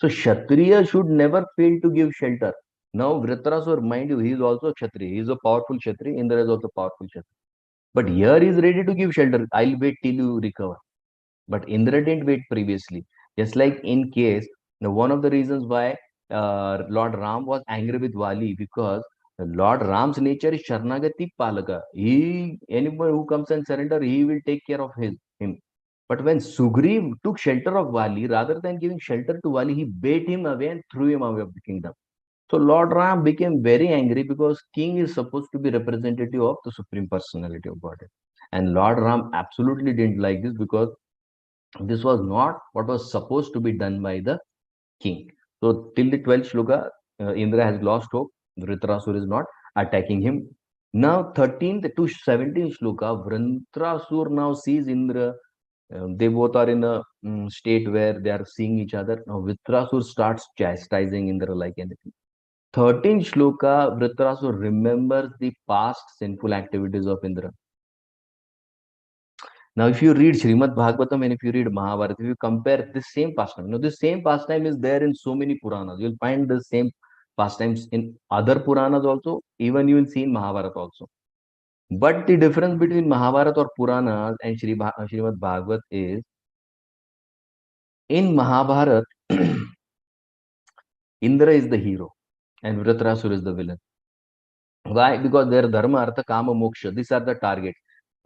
So Kshatriya should never fail to give shelter. Now, Vritrasur, mind you, he is also Kshatriya. He is a powerful Kshatriya. Indra is also powerful Kshatriya. But here he is ready to give shelter. I'll wait till you recover. But Indra didn't wait previously. Just like in case, now one of the reasons why Lord Ram was angry with Vali, because Lord Ram's nature is Sharnagati Palaka. Anyone who comes and surrender, he will take care of him. But when Sugriv took shelter of Vali, rather than giving shelter to Vali, he bait him away and threw him away of the kingdom. So Lord Ram became very angry because king is supposed to be representative of the Supreme Personality of Godhead. And Lord Ram absolutely didn't like this because this was not what was supposed to be done by the king. So till the 12th shloka, Indra has lost hope. Vritrasur is not attacking him. Now 13th to 17th shloka, Vritrasur now sees Indra. They both are in a state where they are seeing each other. Now Vritrasur starts chastising Indra like anything. 13th shloka, Vritrasur remembers the past sinful activities of Indra. Now, if you read Srimad Bhagavatam and if you read Mahabharata, if you compare this same pastime, this same pastime is there in so many Puranas. You'll find the same pastimes in other Puranas also, even you will see in Mahabharata also. But the difference between Mahabharata or Puranas and Srimad Bhagavat is, in Mahabharata, Indra is the hero and Vritrasur is the villain. Why? Because their dharma, artha, kama, moksha, these are the targets.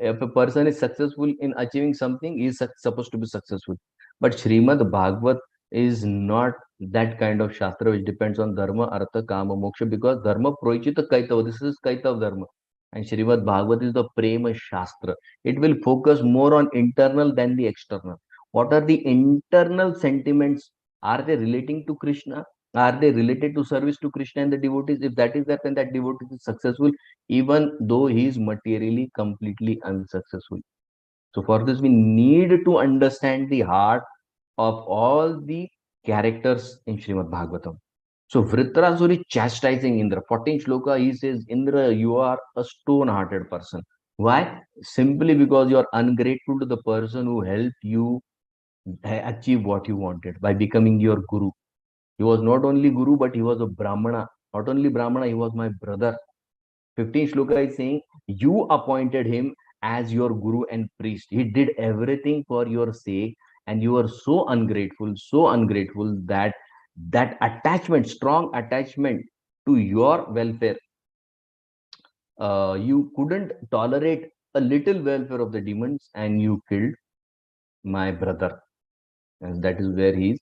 If a person is successful in achieving something, he is supposed to be successful. But Srimad Bhagavat is not that kind of shastra which depends on dharma, artha, kama, moksha, because dharma proichita kaitava. This is kaitav dharma. And Srimad Bhagavat is the prema shastra. It will focus more on internal than the external. What are the internal sentiments? Are they relating to Krishna? Are they related to service to Krishna and the devotees? If that is that, then that devotee is successful, even though he is materially completely unsuccessful. So for this, we need to understand the heart of all the characters in Srimad Bhagavatam. So Vritrasur is chastising Indra. 14th shloka, he says, Indra, you are a stone-hearted person. Why? Simply because you are ungrateful to the person who helped you achieve what you wanted by becoming your guru. He was not only Guru, but he was a Brahmana. Not only Brahmana, he was my brother. 15th shloka is saying, you appointed him as your Guru and priest. He did everything for your sake, and you are so ungrateful that that attachment, strong attachment to your welfare, you couldn't tolerate a little welfare of the demons, and you killed my brother. And that is where he is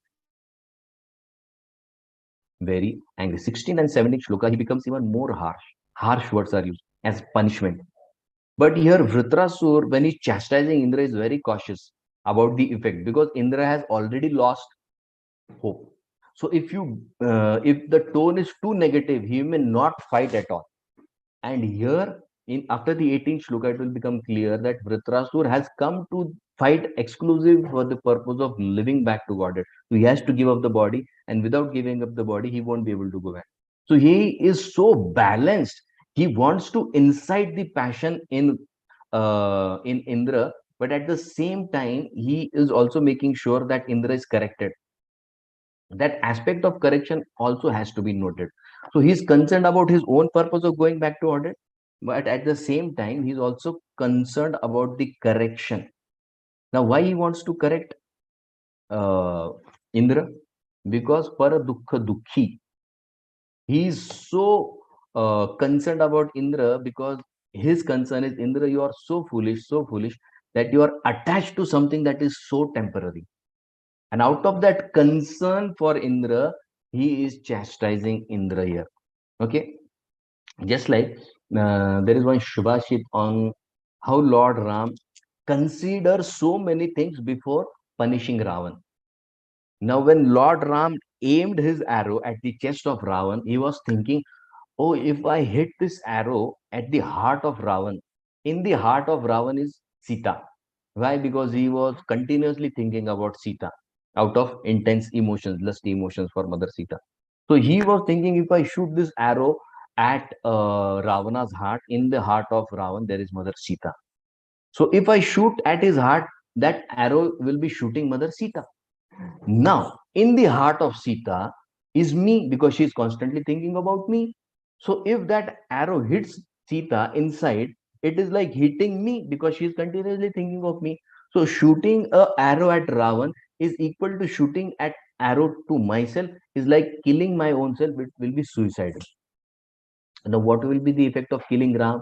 very angry. 16th and 17th shloka, he becomes even more harsh. Harsh words are used as punishment. But here Vritrasur, when he's chastising Indra, is very cautious about the effect, because Indra has already lost hope. So if the tone is too negative, he may not fight at all. And here, after the 18th shloka, it will become clear that Vritrasur has come to fight exclusive for the purpose of living back to Godhead. So he has to give up the body, and without giving up the body, he won't be able to go back. So he is so balanced. He wants to incite the passion in Indra, but at the same time, he is also making sure that Indra is corrected. That aspect of correction also has to be noted. So he's concerned about his own purpose of going back to audit, but at the same time, he's also concerned about the correction. Now, why he wants to correct Indra? Because para dukkha dukhi, he's so concerned about Indra because his concern is, Indra, you are so foolish that you are attached to something that is so temporary. And out of that concern for Indra, he is chastising Indra here. Okay. Just like there is one Shubhashit on how Lord Ram considers so many things before punishing Ravan. Now, when Lord Ram aimed his arrow at the chest of Ravan, he was thinking, oh, if I hit this arrow at the heart of Ravan, in the heart of Ravan is Sita. Why? Because he was continuously thinking about Sita out of intense emotions, lust emotions for Mother Sita. So he was thinking, if I shoot this arrow at Ravana's heart, in the heart of Ravan, there is Mother Sita. So if I shoot at his heart, that arrow will be shooting Mother Sita. Now, in the heart of Sita is me, because she is constantly thinking about me. So if that arrow hits Sita inside, it is like hitting me because she is continuously thinking of me. So shooting a arrow at Ravan is equal to shooting at arrow to myself, is like killing my own self. It will be suicidal. Now, what will be the effect of killing Ram?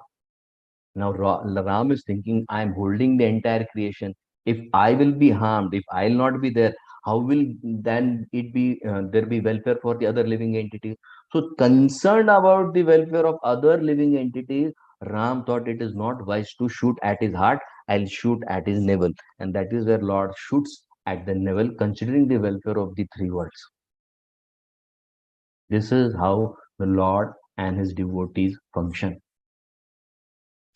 Now, Ram is thinking, I am holding the entire creation. If I will be harmed, if I'll not be there, how will then it be there be welfare for the other living entities? So, concerned about the welfare of other living entities, Ram thought it is not wise to shoot at his heart. I'll shoot at his navel, and that is where Lord shoots at the navel, considering the welfare of the three worlds. This is how the Lord and his devotees function.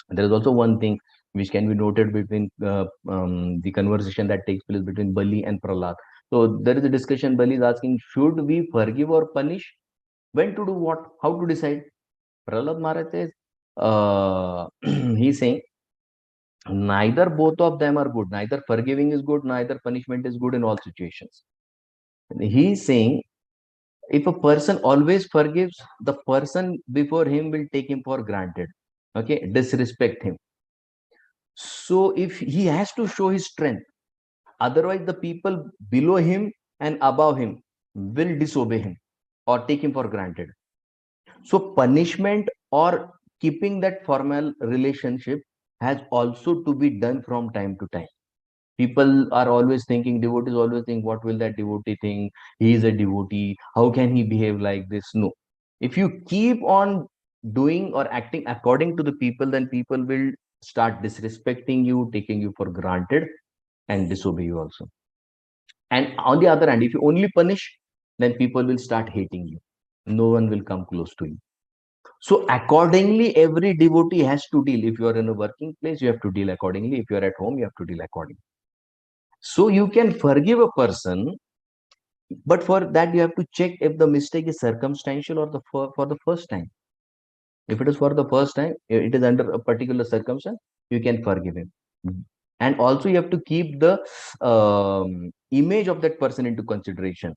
There is also one thing which can be noted between the conversation that takes place between Bali and Prahlad. So there is a discussion. Bali is asking, should we forgive or punish? When to do what? How to decide? Prahlad Maharaj says, he's saying, neither both of them are good. Neither forgiving is good, neither punishment is good in all situations. He's saying, if a person always forgives, the person before him will take him for granted. Okay, disrespect him. So if he has to show his strength, otherwise the people below him and above him will disobey him or take him for granted. So punishment or keeping that formal relationship has also to be done from time to time. People are always thinking, devotees always think, what will that devotee think? He is a devotee. How can he behave like this? No. If you keep on doing or acting according to the people, then people will start disrespecting you, taking you for granted, and disobey you also. And on the other hand, if you only punish, then people will start hating you. No one will come close to you. So accordingly, every devotee has to deal. If you are in a working place, you have to deal accordingly. If you are at home, you have to deal accordingly. So you can forgive a person, but for that you have to check if the mistake is circumstantial or for the first time. If it is for the first time, it is under a particular circumstance, you can forgive him. And also you have to keep the image of that person into consideration.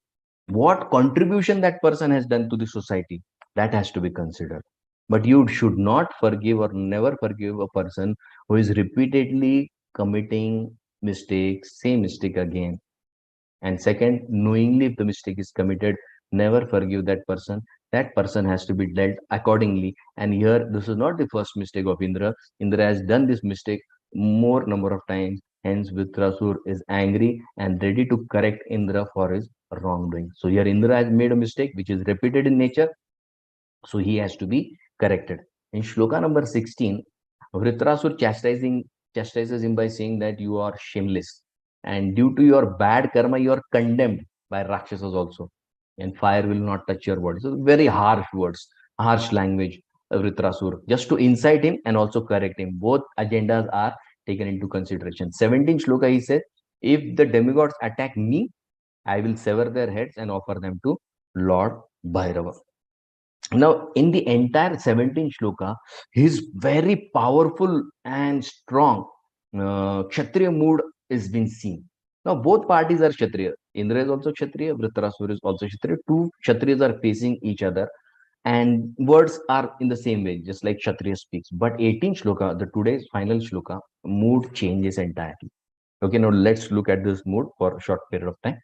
What contribution that person has done to the society, that has to be considered. But you should not forgive or never forgive a person who is repeatedly committing mistakes, same mistake again. And second, knowingly if the mistake is committed, never forgive that person. That person has to be dealt accordingly. And here, this is not the first mistake of Indra. Indra has done this mistake more number of times. Hence, Vitrasur is angry and ready to correct Indra for his wrongdoing. So here, Indra has made a mistake which is repeated in nature. So he has to be corrected. In Shloka number 16, Vritrasur chastises him by saying that you are shameless. And due to your bad karma, you are condemned by Rakshasas also. And fire will not touch your body. So very harsh words, harsh language, Vritrasur, just to incite him and also correct him. Both agendas are taken into consideration. 17 Shloka, he said, if the demigods attack me, I will sever their heads and offer them to Lord Bhairava. Now, in the entire 17 shloka, he is very powerful and strong. Kshatriya mood is been seen. Now both parties are Kshatriya. Indra is also Kshatriya, Vritarasura is also Kshatriya. Two Kshatriyas are facing each other, and words are in the same way, just like Kshatriya speaks. But 18 shloka, the today's final shloka, mood changes entirely. Okay, now let's look at this mood for a short period of time.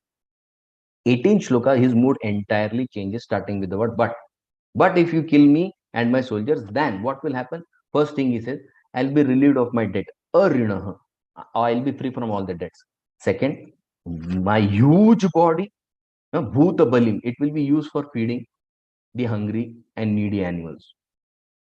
18 shloka, his mood entirely changes, starting with the word but. But if you kill me and my soldiers, then what will happen? First thing he says, I'll be relieved of my debt. Arinaha. I'll be free from all the debts. Second, my huge body, Bhuta Balim, it will be used for feeding the hungry and needy animals.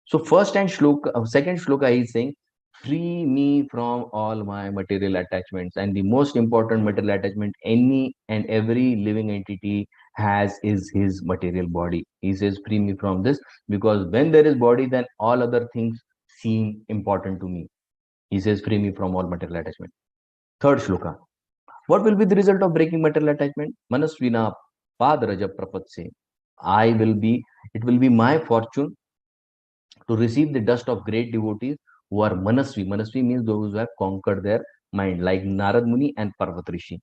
So second shloka is saying, free me from all my material attachments. And the most important material attachment any and every living entity has is his material body. He says, free me from this, because when there is body, then all other things seem important to me. He says, free me from all material attachment. Third shloka. What will be the result of breaking material attachment? Manasvina Padraja Prapatse. It will be my fortune to receive the dust of great devotees who are Manasvi. Manasvi means those who have conquered their mind, like Narad Muni and Parvat Rishi.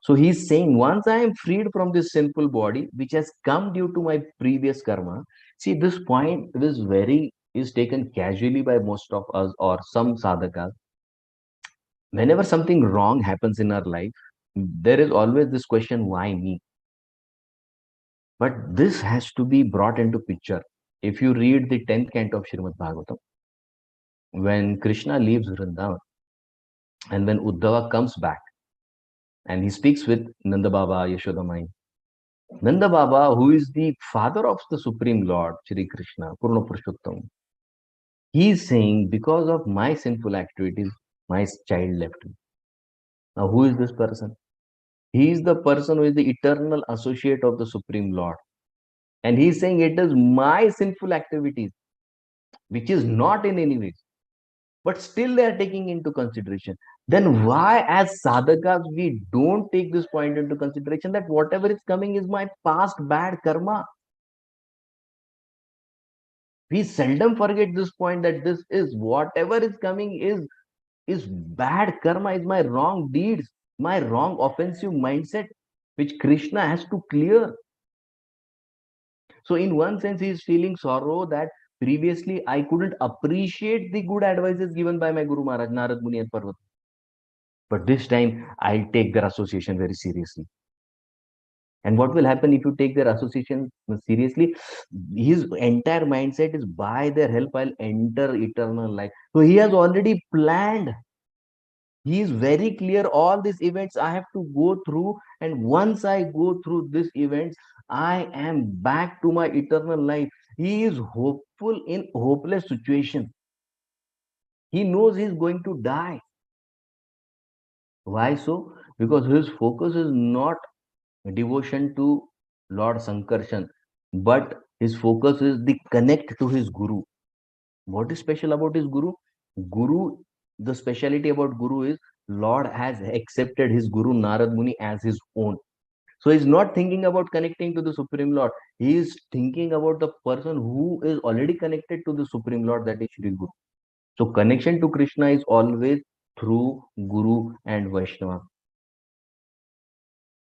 So he's saying, once I am freed from this sinful body, which has come due to my previous karma. See, this point is taken casually by most of us or some sadhakas. Whenever something wrong happens in our life, there is always this question, why me? But this has to be brought into picture. If you read the 10th canto of Srimad Bhagavatam, when Krishna leaves Vrindavan and when Uddhava comes back and he speaks with Nanda Baba, Yashoda Mai, Nanda Baba, who is the father of the Supreme Lord, Shri Krishna, Purna Purushottam, he is saying, because of my sinful activities, my child left me. Now, who is this person? He is the person who is the eternal associate of the Supreme Lord. And he is saying, it is my sinful activities, which is not in any way, but still they are taking into consideration. Then why, as sadhakas, we don't take this point into consideration that whatever is coming is my past bad karma? We seldom forget this point, that this is whatever is coming is bad karma, is my wrong deeds, my wrong offensive mindset, which Krishna has to clear. So in one sense, he is feeling sorrow that previously I couldn't appreciate the good advices given by my Guru Maharaj, Narad Muni and Parvat. But this time, I'll take their association very seriously. And what will happen if you take their association seriously? His entire mindset is, by their help, I'll enter eternal life. So he has already planned. He is very clear, all these events I have to go through. And once I go through these events, I am back to my eternal life. He is hopeful in hopeless situation. He knows he is going to die. Why so? Because his focus is not devotion to Lord Sankarshan, but his focus is the connect to his Guru. What is special about his Guru? The speciality about Guru is Lord has accepted his Guru Narad Muni as his own. So he's not thinking about connecting to the Supreme Lord. He is thinking about the person who is already connected to the Supreme Lord, that is Shri Guru. So connection to Krishna is always through Guru and Vaishnava.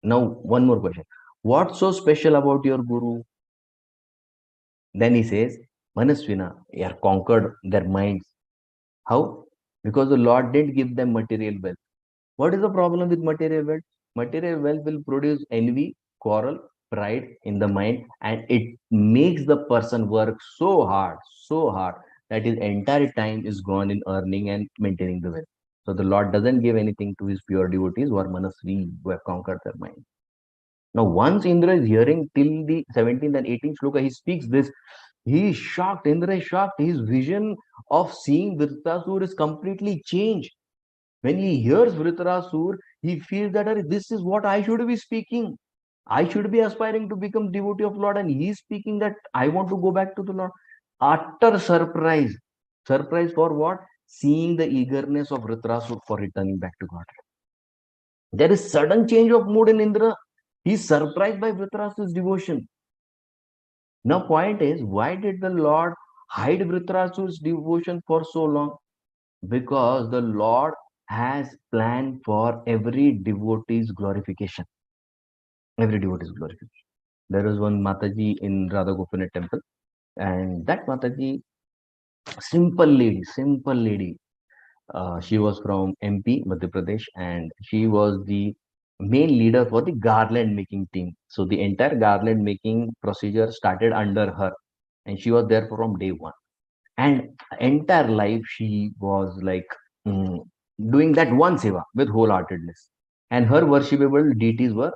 Now, one more question. What's so special about your Guru? Then he says, Manasvina, they are conquered their minds. How? Because the Lord didn't give them material wealth. What is the problem with material wealth? Material wealth will produce envy, quarrel, pride in the mind, and it makes the person work so hard, that his entire time is gone in earning and maintaining the wealth. So the Lord doesn't give anything to his pure devotees who are Manasvi, who have conquered their mind. Now, once Indra is hearing till the 17th and 18th shloka, he speaks this. He is shocked. Indra is shocked. His vision of seeing Vritrasur is completely changed. When he hears Vritrasur, he feels that this is what I should be speaking. I should be aspiring to become devotee of Lord, and he is speaking that I want to go back to the Lord. Utter surprise. Surprise for what? Seeing the eagerness of Vritrasur for returning back to God. There is sudden change of mood in Indra. He is surprised by Vritrasur's devotion. Now, point is, why did the Lord hide Vritrasur's devotion for so long? Because the Lord has planned for every devotee's glorification. Every devotee's glorification. There is one Mataji in Radha Gopinath temple, and that Mataji, simple lady. She was from MP, Madhya Pradesh, and she was the main leader for the garland making team. So the entire garland making procedure started under her, and she was there from day one. And entire life she was like mm, doing that one seva with wholeheartedness. And her worshipable deities were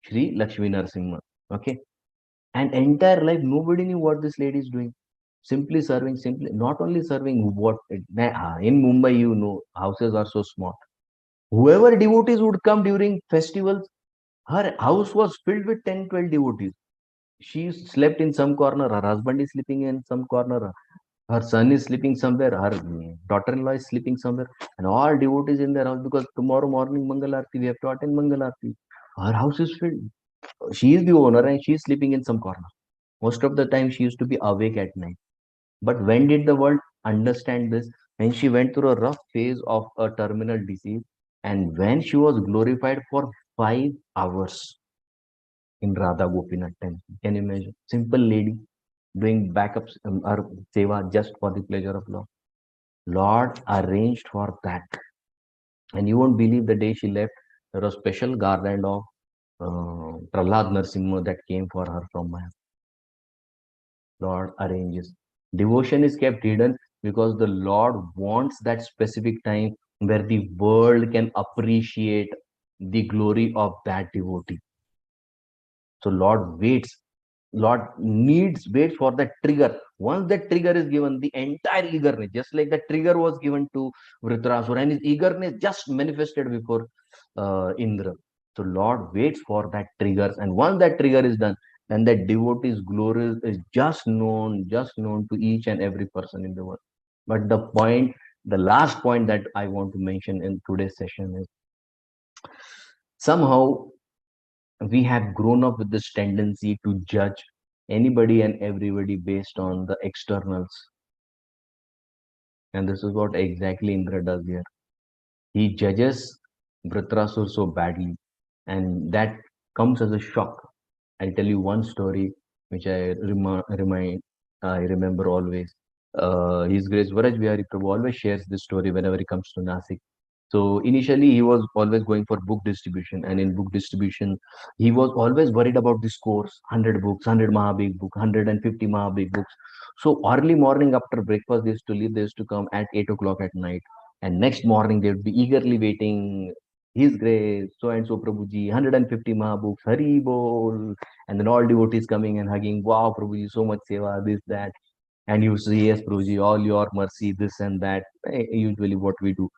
Sri Lakshmi Narasimha. Okay, and entire life nobody knew what this lady is doing. Simply serving, simply not only serving what in Mumbai, you know, houses are so small. Whoever devotees would come during festivals, her house was filled with 10, 12 devotees. She slept in some corner, her husband is sleeping in some corner, her son is sleeping somewhere, her daughter-in-law is sleeping somewhere, and all devotees in their house because tomorrow morning Mangal Aarti, we have to attend Mangal Aarti. Her house is filled. She is the owner and she is sleeping in some corner. Most of the time, she used to be awake at night. But when did the world understand this? When she went through a rough phase of a terminal disease, and when she was glorified for 5 hours in Radha Gopinath temple. Can you imagine? Simple lady doing backups or seva just for the pleasure of Lord. Lord arranged for that. And you won't believe the day she left, there was special garland of Prahlad Narsimha that came for her from my Lord arranges. Devotion is kept hidden because the Lord wants that specific time where the world can appreciate the glory of that devotee. So Lord waits. Lord waits for that trigger. Once that trigger is given, the entire eagerness, just like the trigger was given to Vritrasura, and his eagerness just manifested before Indra. So Lord waits for that trigger, and once that trigger is done, then that devotee's glory is just known to each and every person in the world. But the last point that I want to mention in today's session is somehow we have grown up with this tendency to judge anybody and everybody based on the externals. And this is what exactly Indra does here. He judges Vritrasur so badly, and that comes as a shock. I'll tell you one story which I remember always. His Grace Varaj Bihari Prabhu always shares this story whenever he comes to Nasik. So initially he was always going for book distribution, and in book distribution he was always worried about the scores: 100 books, 100 Mahabig book, 150 Mahabig books. So early morning after breakfast they used to leave. They used to come at 8 o'clock at night, and next morning they would be eagerly waiting. His Grace so and so Prabhuji, 150 Mahabooks, Hari Bol, and then all devotees coming and hugging. Wow, Prabhuji, so much seva, this that. And you say, yes, Prabhuji, all your mercy, this and that. Usually what we do.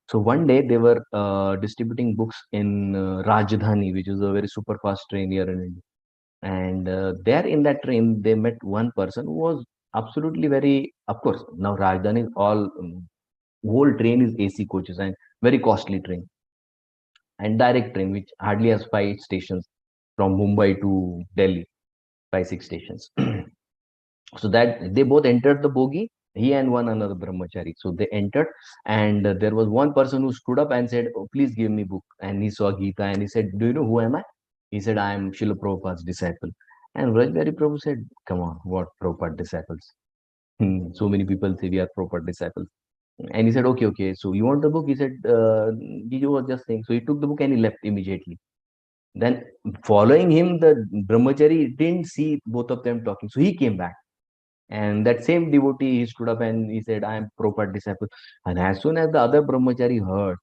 So one day they were distributing books in Rajdhani, which is a very super fast train here in India. And there in that train, they met one person who was absolutely very, of course, now Rajdhani is all, whole train is AC coaches and very costly train. And direct train, which hardly has 5 stations from Mumbai to Delhi, 5, 6 stations. So that they both entered the bogie, he and one another brahmachari. So they entered, and there was one person who stood up and said, oh, please give me book. And he saw Gita and he said, do you know who am I? He said, I am Srila Prabhupada's disciple. And Rajbari Prabhu said, come on, what Prabhupada disciples? So many people say we are Prabhupada disciples. And he said, okay. So you want the book? He said, Giju was just saying. So he took the book and he left immediately. Then following him, the brahmachari didn't see both of them talking. So he came back. And that same devotee, he stood up and he said, I am Prabhupada disciple. And as soon as the other brahmachari heard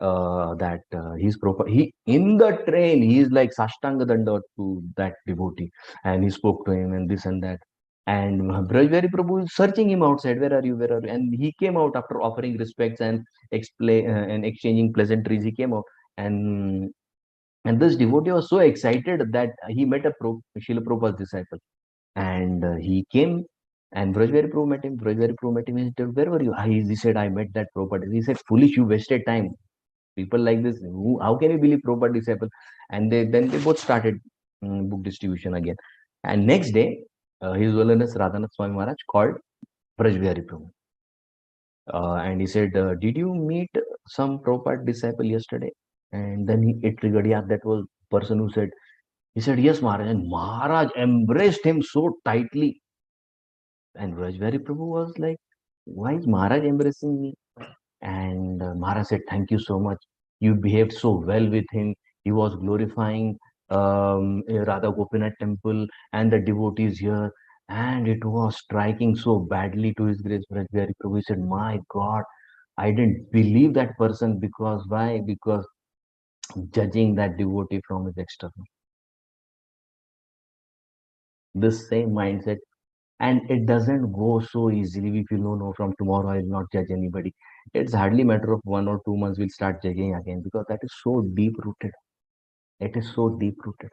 that he's Prabhupada, he in the train, he is like Sashtanga Danda to that devotee. And he spoke to him and this and that. And Brajbari Prabhu is searching him outside. Where are you? Where are you? And he came out after offering respects and exchanging pleasantries. He came out. And this devotee was so excited that he met a Srila Prabhupada's disciple. And he came, and Brajbari Prabhu met him. Brajbari Prabhu met him. He said, where were you? He said, I met that Prabhupada. He said, foolish, you wasted time. People like this, how can you believe Prabhupada disciple? And then they both started book distribution again. And next day, His Holiness Radhanath Swami Maharaj called Brajbihari Prabhu. And he said, did you meet some Prabhupada disciple yesterday? And then it triggered, yeah, that was person who said, he said, yes, Maharaj. And Maharaj embraced him so tightly. And Rajvari Prabhu was like, why is Maharaj embracing me? And Maharaj said, thank you so much. You behaved so well with him. He was glorifying Radha Gopinath temple and the devotees here. And it was striking so badly to his grace Rajvari Prabhu. He said, my God, I didn't believe that person. Because why? Because judging that devotee from his external. This same mindset. And it doesn't go so easily. If you know from tomorrow I will not judge anybody. It's hardly a matter of 1 or 2 months we'll start judging again, because that is so deep rooted. It is so deep rooted.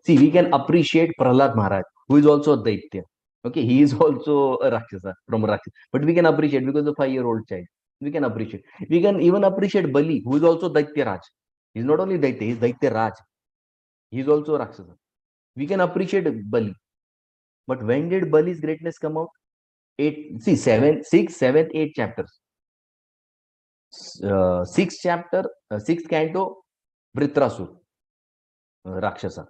See, we can appreciate Prahlad Maharaj, who is also a Daitya. Okay, he is also a Rakshasa from Rakshasa. But we can appreciate because of a 5-year-old child. We can appreciate. We can even appreciate Bali, who is also Daitya Raj. He's not only Daitya, he's Daitya Raj. He's also a Rakshasa. We can appreciate Bali. But when did Bali's greatness come out? 6, 7, 8 chapters. 6th chapter, 6th canto, Vritrasur, Rakshasa.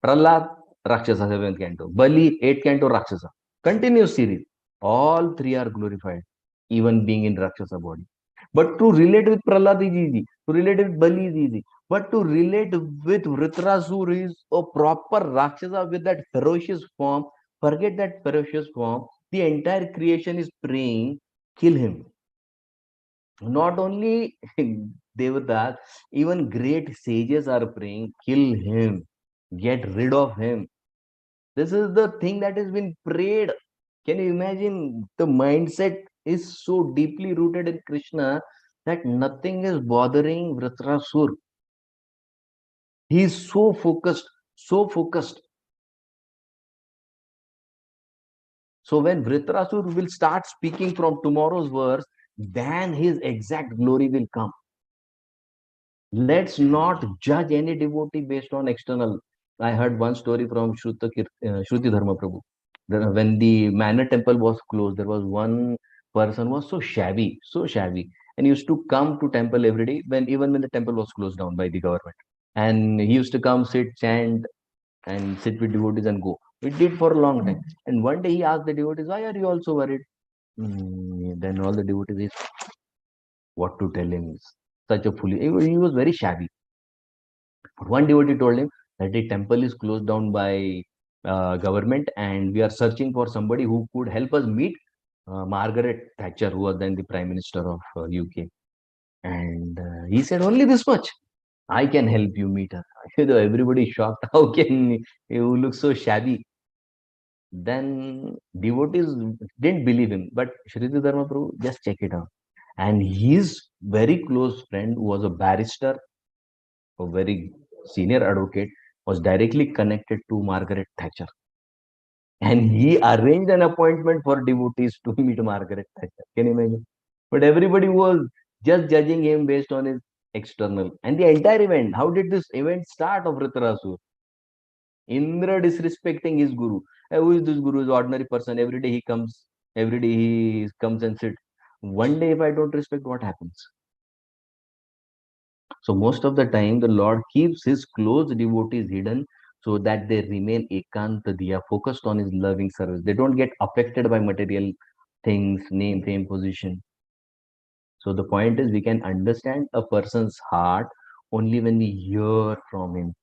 Prahlad, Rakshasa, 7th canto. Bali, 8th canto, Rakshasa. Continuous series. All three are glorified, even being in Rakshasa body. But to relate with Prahlad is easy. To relate with Bali is easy. But to relate with Vritrasur is a proper Rakshasa with that ferocious form. Forget that ferocious form. The entire creation is praying, kill him. Not only Devatas, even great sages are praying, kill him, get rid of him. This is the thing that has been prayed. Can you imagine? The mindset is so deeply rooted in Krishna that nothing is bothering Vritrasur. He is so focused, so focused. So when Vritrasur will start speaking from tomorrow's verse, then his exact glory will come. Let's not judge any devotee based on external. I heard one story from Shruti Dharma Prabhu. When the Manor temple was closed, there was one person was so shabby, and he used to come to temple every day, even when the temple was closed down by the government. And he used to come, sit, chant, and sit with devotees and go. It did for a long time. And one day he asked the devotees, why are you all so worried? Then all the devotees, what to tell him is such a fool. He was very shabby. But one devotee told him that the temple is closed down by government, and we are searching for somebody who could help us meet Margaret Thatcher, who was then the Prime Minister of UK. And he said, only this much. I can help you meet her. Everybody shocked. How can you look so shabby? Then devotees didn't believe him. But Shriti Dharma Prabhu, just check it out. And his very close friend, who was a barrister, a very senior advocate, was directly connected to Margaret Thatcher. And he arranged an appointment for devotees to meet Margaret Thatcher. Can you imagine? But everybody was just judging him based on his external. And the entire event, how did this event start of Vritrasur? Indra disrespecting his guru. Who is this guru? Is ordinary person. Every day he comes and sits. One day if I don't respect, what happens? So most of the time, the Lord keeps his close devotees hidden so that they remain ekanta. They are focused on his loving service. They don't get affected by material things, name, fame, position. So the point is, we can understand a person's heart only when we hear from him,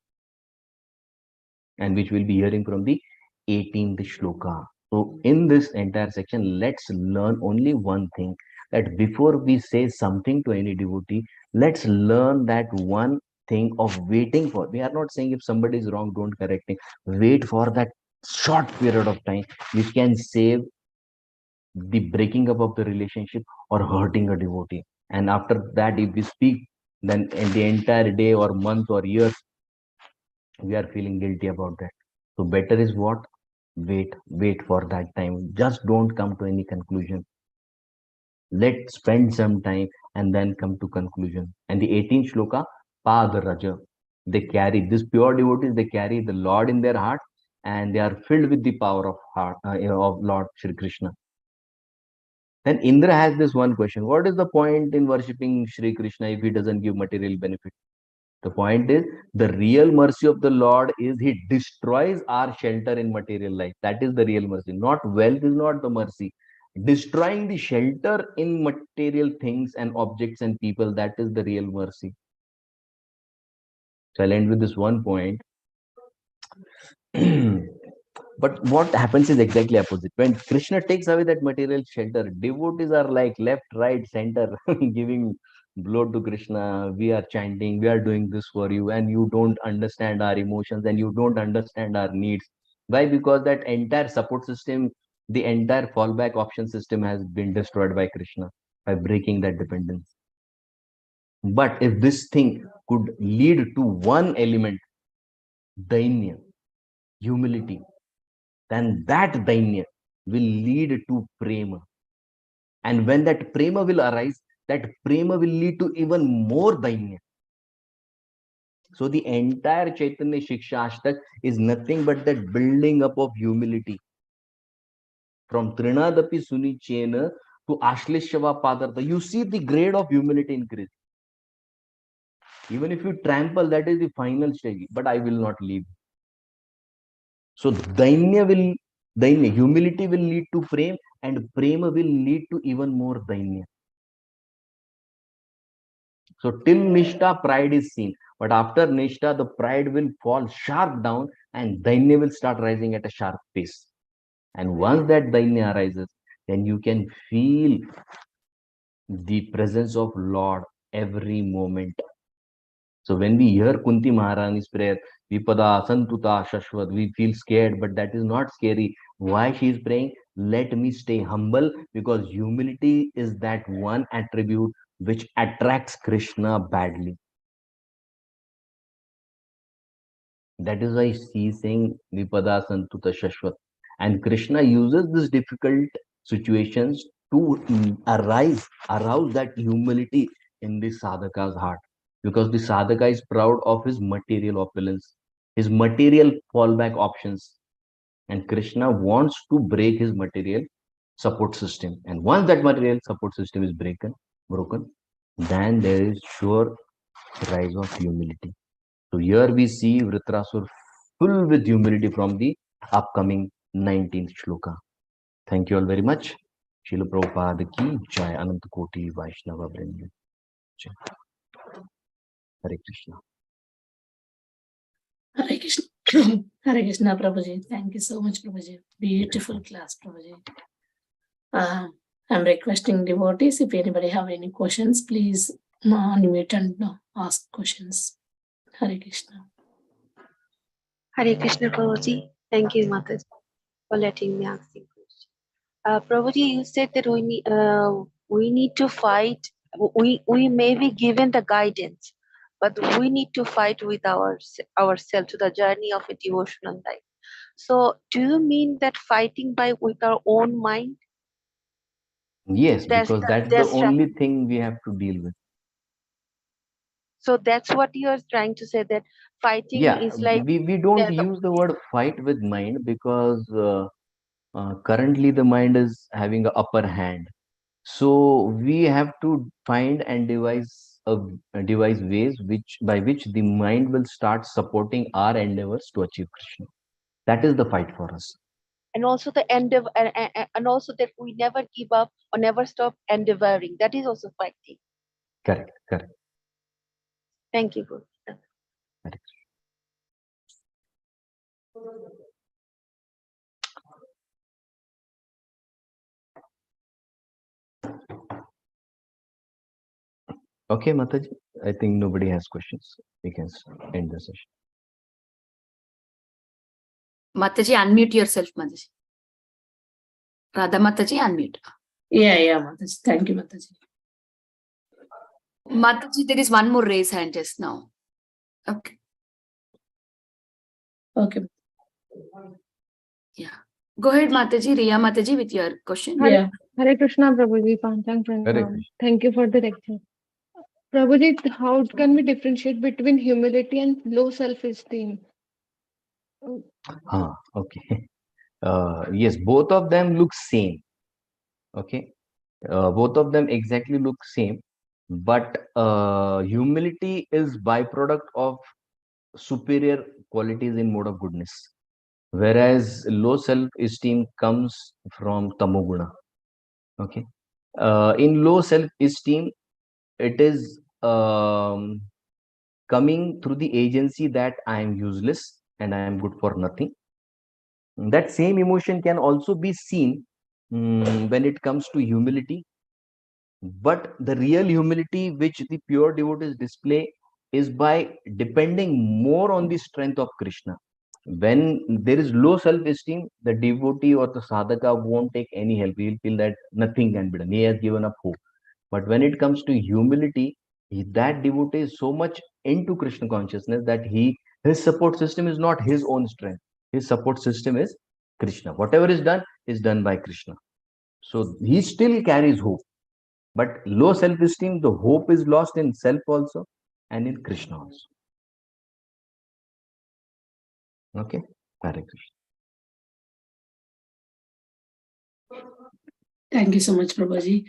and which we'll be hearing from the 18th shloka. So in this entire section, let's learn only one thing, that before we say something to any devotee, let's learn that one thing of waiting for. We are not saying if somebody is wrong, don't correct him. Wait for that short period of time, which can save the breaking up of the relationship or hurting a devotee. And after that, if we speak, then in the entire day or month or years, we are feeling guilty about that. So better is what? Wait for that time. Just don't come to any conclusion. Let's spend some time and then come to conclusion. And the 18th shloka, Padaraja. They carry, this pure devotees, they carry the Lord in their heart, and they are filled with the power of heart of Lord Shri Krishna. Then Indra has this one question: what is the point in worshipping Sri Krishna if he doesn't give material benefit? The point is, the real mercy of the Lord is he destroys our shelter in material life. That is the real mercy. Not wealth is not the mercy. Destroying the shelter in material things and objects and people, that is the real mercy. So I'll end with this one point. But what happens is exactly opposite. When Krishna takes away that material shelter, devotees are like left, right, center, giving blow to Krishna. We are chanting, we are doing this for you, and you don't understand our emotions and you don't understand our needs. Why? Because that entire support system, the entire fallback option system has been destroyed by Krishna by breaking that dependence. But if this thing could lead to one element, dainya, humility, then that dainya will lead to prema. And when that prema will arise, that prema will lead to even more dainya. So the entire Chaitanya Shiksha Ashtak is nothing but that building up of humility. From Trinadapi Suni Chena to Ashleshava Padartha, you see the grade of humility increase. Even if you trample, that is the final stage. But I will not leave. So dainya, humility will lead to prema, and prema will lead to even more dainya. So till Nishta, pride is seen. But after Nishta, the pride will fall sharp down and dainya will start rising at a sharp pace. And once that dainya arises, then you can feel the presence of Lord every moment. So when we hear Kunti Maharani's prayer, Vipada, Santuta, Shashwat, we feel scared, but that is not scary. Why she is praying? Let me stay humble, because humility is that one attribute which attracts Krishna badly. That is why she is saying Vipada, Santuta, Shashwat. And Krishna uses these difficult situations to arouse that humility in the sadhaka's heart. Because the sadhaka is proud of his material opulence, his material fallback options. And Krishna wants to break his material support system. And once that material support system is broken, then there is sure rise of humility. So here we see Vritrasur full with humility from the upcoming 19th shloka. Thank you all very much. Srila Prabhupada ki jai, Ananta Koti Vaishnava Vrinda. Hare Krishna. Hare Krishna. Hare Krishna, Prabhuji. Thank you so much, Prabhuji. Beautiful class, Prabhuji. I'm requesting devotees, if anybody have any questions, please unmute and ask questions. Hare Krishna. Hare Krishna, Prabhuji. Thank you, Mataji, for letting me ask the question. Prabhuji, you said that we need to fight. We may be given the guidance, but we need to fight with ourselves to the journey of a devotional life. So, do you mean that fighting with our own mind? Yes, because that's the only thing we have to deal with. So that's what you are trying to say, that fighting is like... We don't use the word fight with mind, because currently the mind is having an upper hand. So we have to find and devise ways by which the mind will start supporting our endeavors to achieve Krishna. That is the fight for us. And also the endeavor, and also that we never give up or never stop endeavoring. That is also fighting. Correct. Thank you, Guru. Okay, Mataji. I think nobody has questions. We can end the session. Mataji, unmute yourself, Mataji. Radha Mataji, unmute. Yeah, Mataji. Thank you, Mataji. Mataji, there is one more raise hand just now. Okay. Yeah. Go ahead, Mataji. Riya Mataji, with your question. Hare Krishna, Prabhuji. Thank you for the lecture. Prabhuji, how can we differentiate between humility and low self-esteem? Okay. Yes, both of them look same. Okay. Both of them exactly look same, but humility is byproduct of superior qualities in mode of goodness, whereas low self-esteem comes from tamoguna. Okay, in low self-esteem, it is coming through the agency that I am useless and I am good for nothing. That same emotion can also be seen when it comes to humility, but the real humility which the pure devotees display is by depending more on the strength of Krishna. When there is low self-esteem, the devotee or the sadhaka won't take any help. He will feel that nothing can be done. He has given up hope. But when it comes to humility, that devotee is so much into Krishna consciousness that his support system is not his own strength. His support system is Krishna. Whatever is done by Krishna. So he still carries hope. But low self-esteem, the hope is lost in self also and in Krishna also. Okay? Hare Krishna. Thank you so much, Prabhuji.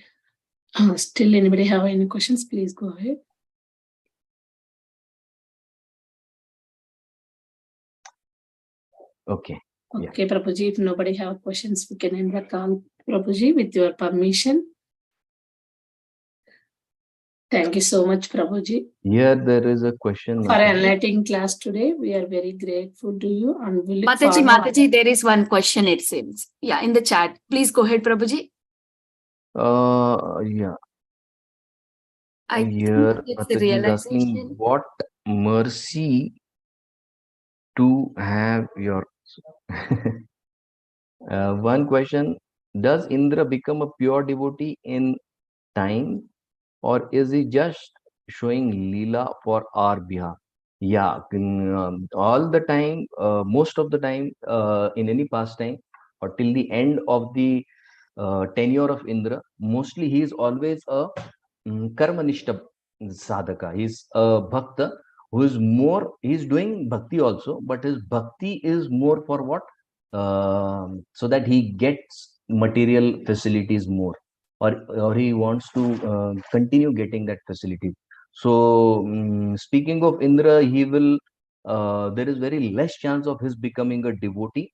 Still, anybody have any questions? Please go ahead. Okay. Okay, Prabhuji, if nobody have questions, we can end the call, Prabhuji, with your permission. Thank you so much, Prabhuji. Here there is a question. For enlightening class today, we are very grateful to you and we look Mataji, there is one question, it seems. Yeah, in the chat. Please go ahead, Prabhuji. Yeah. Here, it's the realization. What mercy to have your... one question, does Indra become a pure devotee in time, or is he just showing Leela for our behalf? Yeah, all the time, most of the time, in any pastime, or till the end of the tenure of Indra, mostly he is always a karmanishta sadhaka. He's a bhakta who is more, he's doing bhakti also, but his bhakti is more for what? So that he gets material facilities more, or he wants to continue getting that facility. So speaking of Indra, he will, there is very less chance of his becoming a devotee.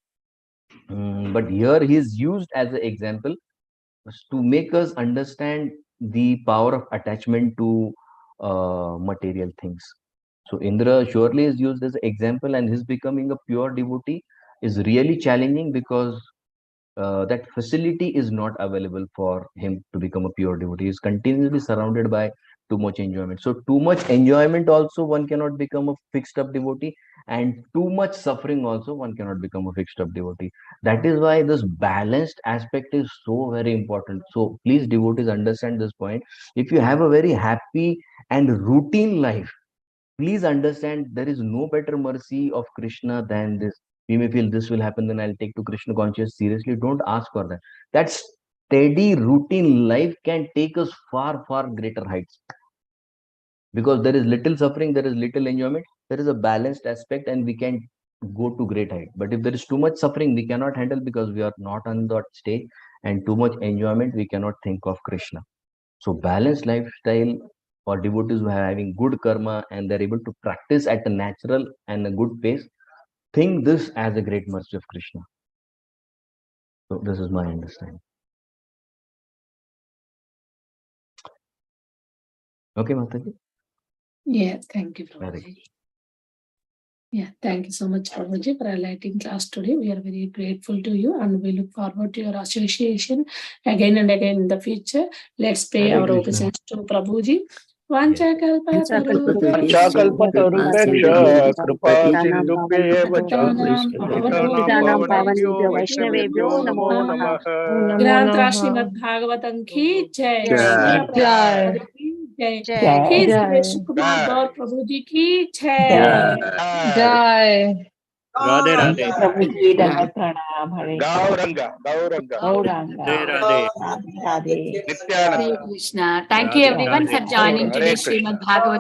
But here he is used as an example to make us understand the power of attachment to material things. So Indra surely is used as an example, and his becoming a pure devotee is really challenging because that facility is not available for him to become a pure devotee. He is continuously surrounded by too much enjoyment. So too much enjoyment also one cannot become a fixed up devotee, and too much suffering also one cannot become a fixed up devotee. That is why this balanced aspect is so very important. So please, devotees, understand this point. If you have a very happy and routine life, please understand there is no better mercy of Krishna than this. We may feel this will happen, then I'll take to Krishna conscious seriously. Don't ask for that. That steady routine life can take us far, far greater heights. Because there is little suffering, there is little enjoyment, there is a balanced aspect, and we can go to great height. But if there is too much suffering, we cannot handle because we are not on that stage, and too much enjoyment, we cannot think of Krishna. So balanced lifestyle for devotees who are having good karma and they're able to practice at a natural and a good pace, think this as a great mercy of Krishna. So this is my understanding. Okay, Mataji? Yeah, thank you, Prabhuji. Yeah, thank you so much, Prabhuji, for highlighting class today. We are very grateful to you and we look forward to your association again and again in the future. Let's pay our obeisance to Prabhuji. Srimad Bhagavatam ki jai. जय। His Grace Sukumar Gaur Prabhu ji ki jai। जय। राधे राधे। प्रभुजी दंडवत प्रणाम। हरे Gauranga Gauranga Gauranga Radhe Radhe. Hare Krishna. Thank you everyone for joining today's Srimad Bhagavatam.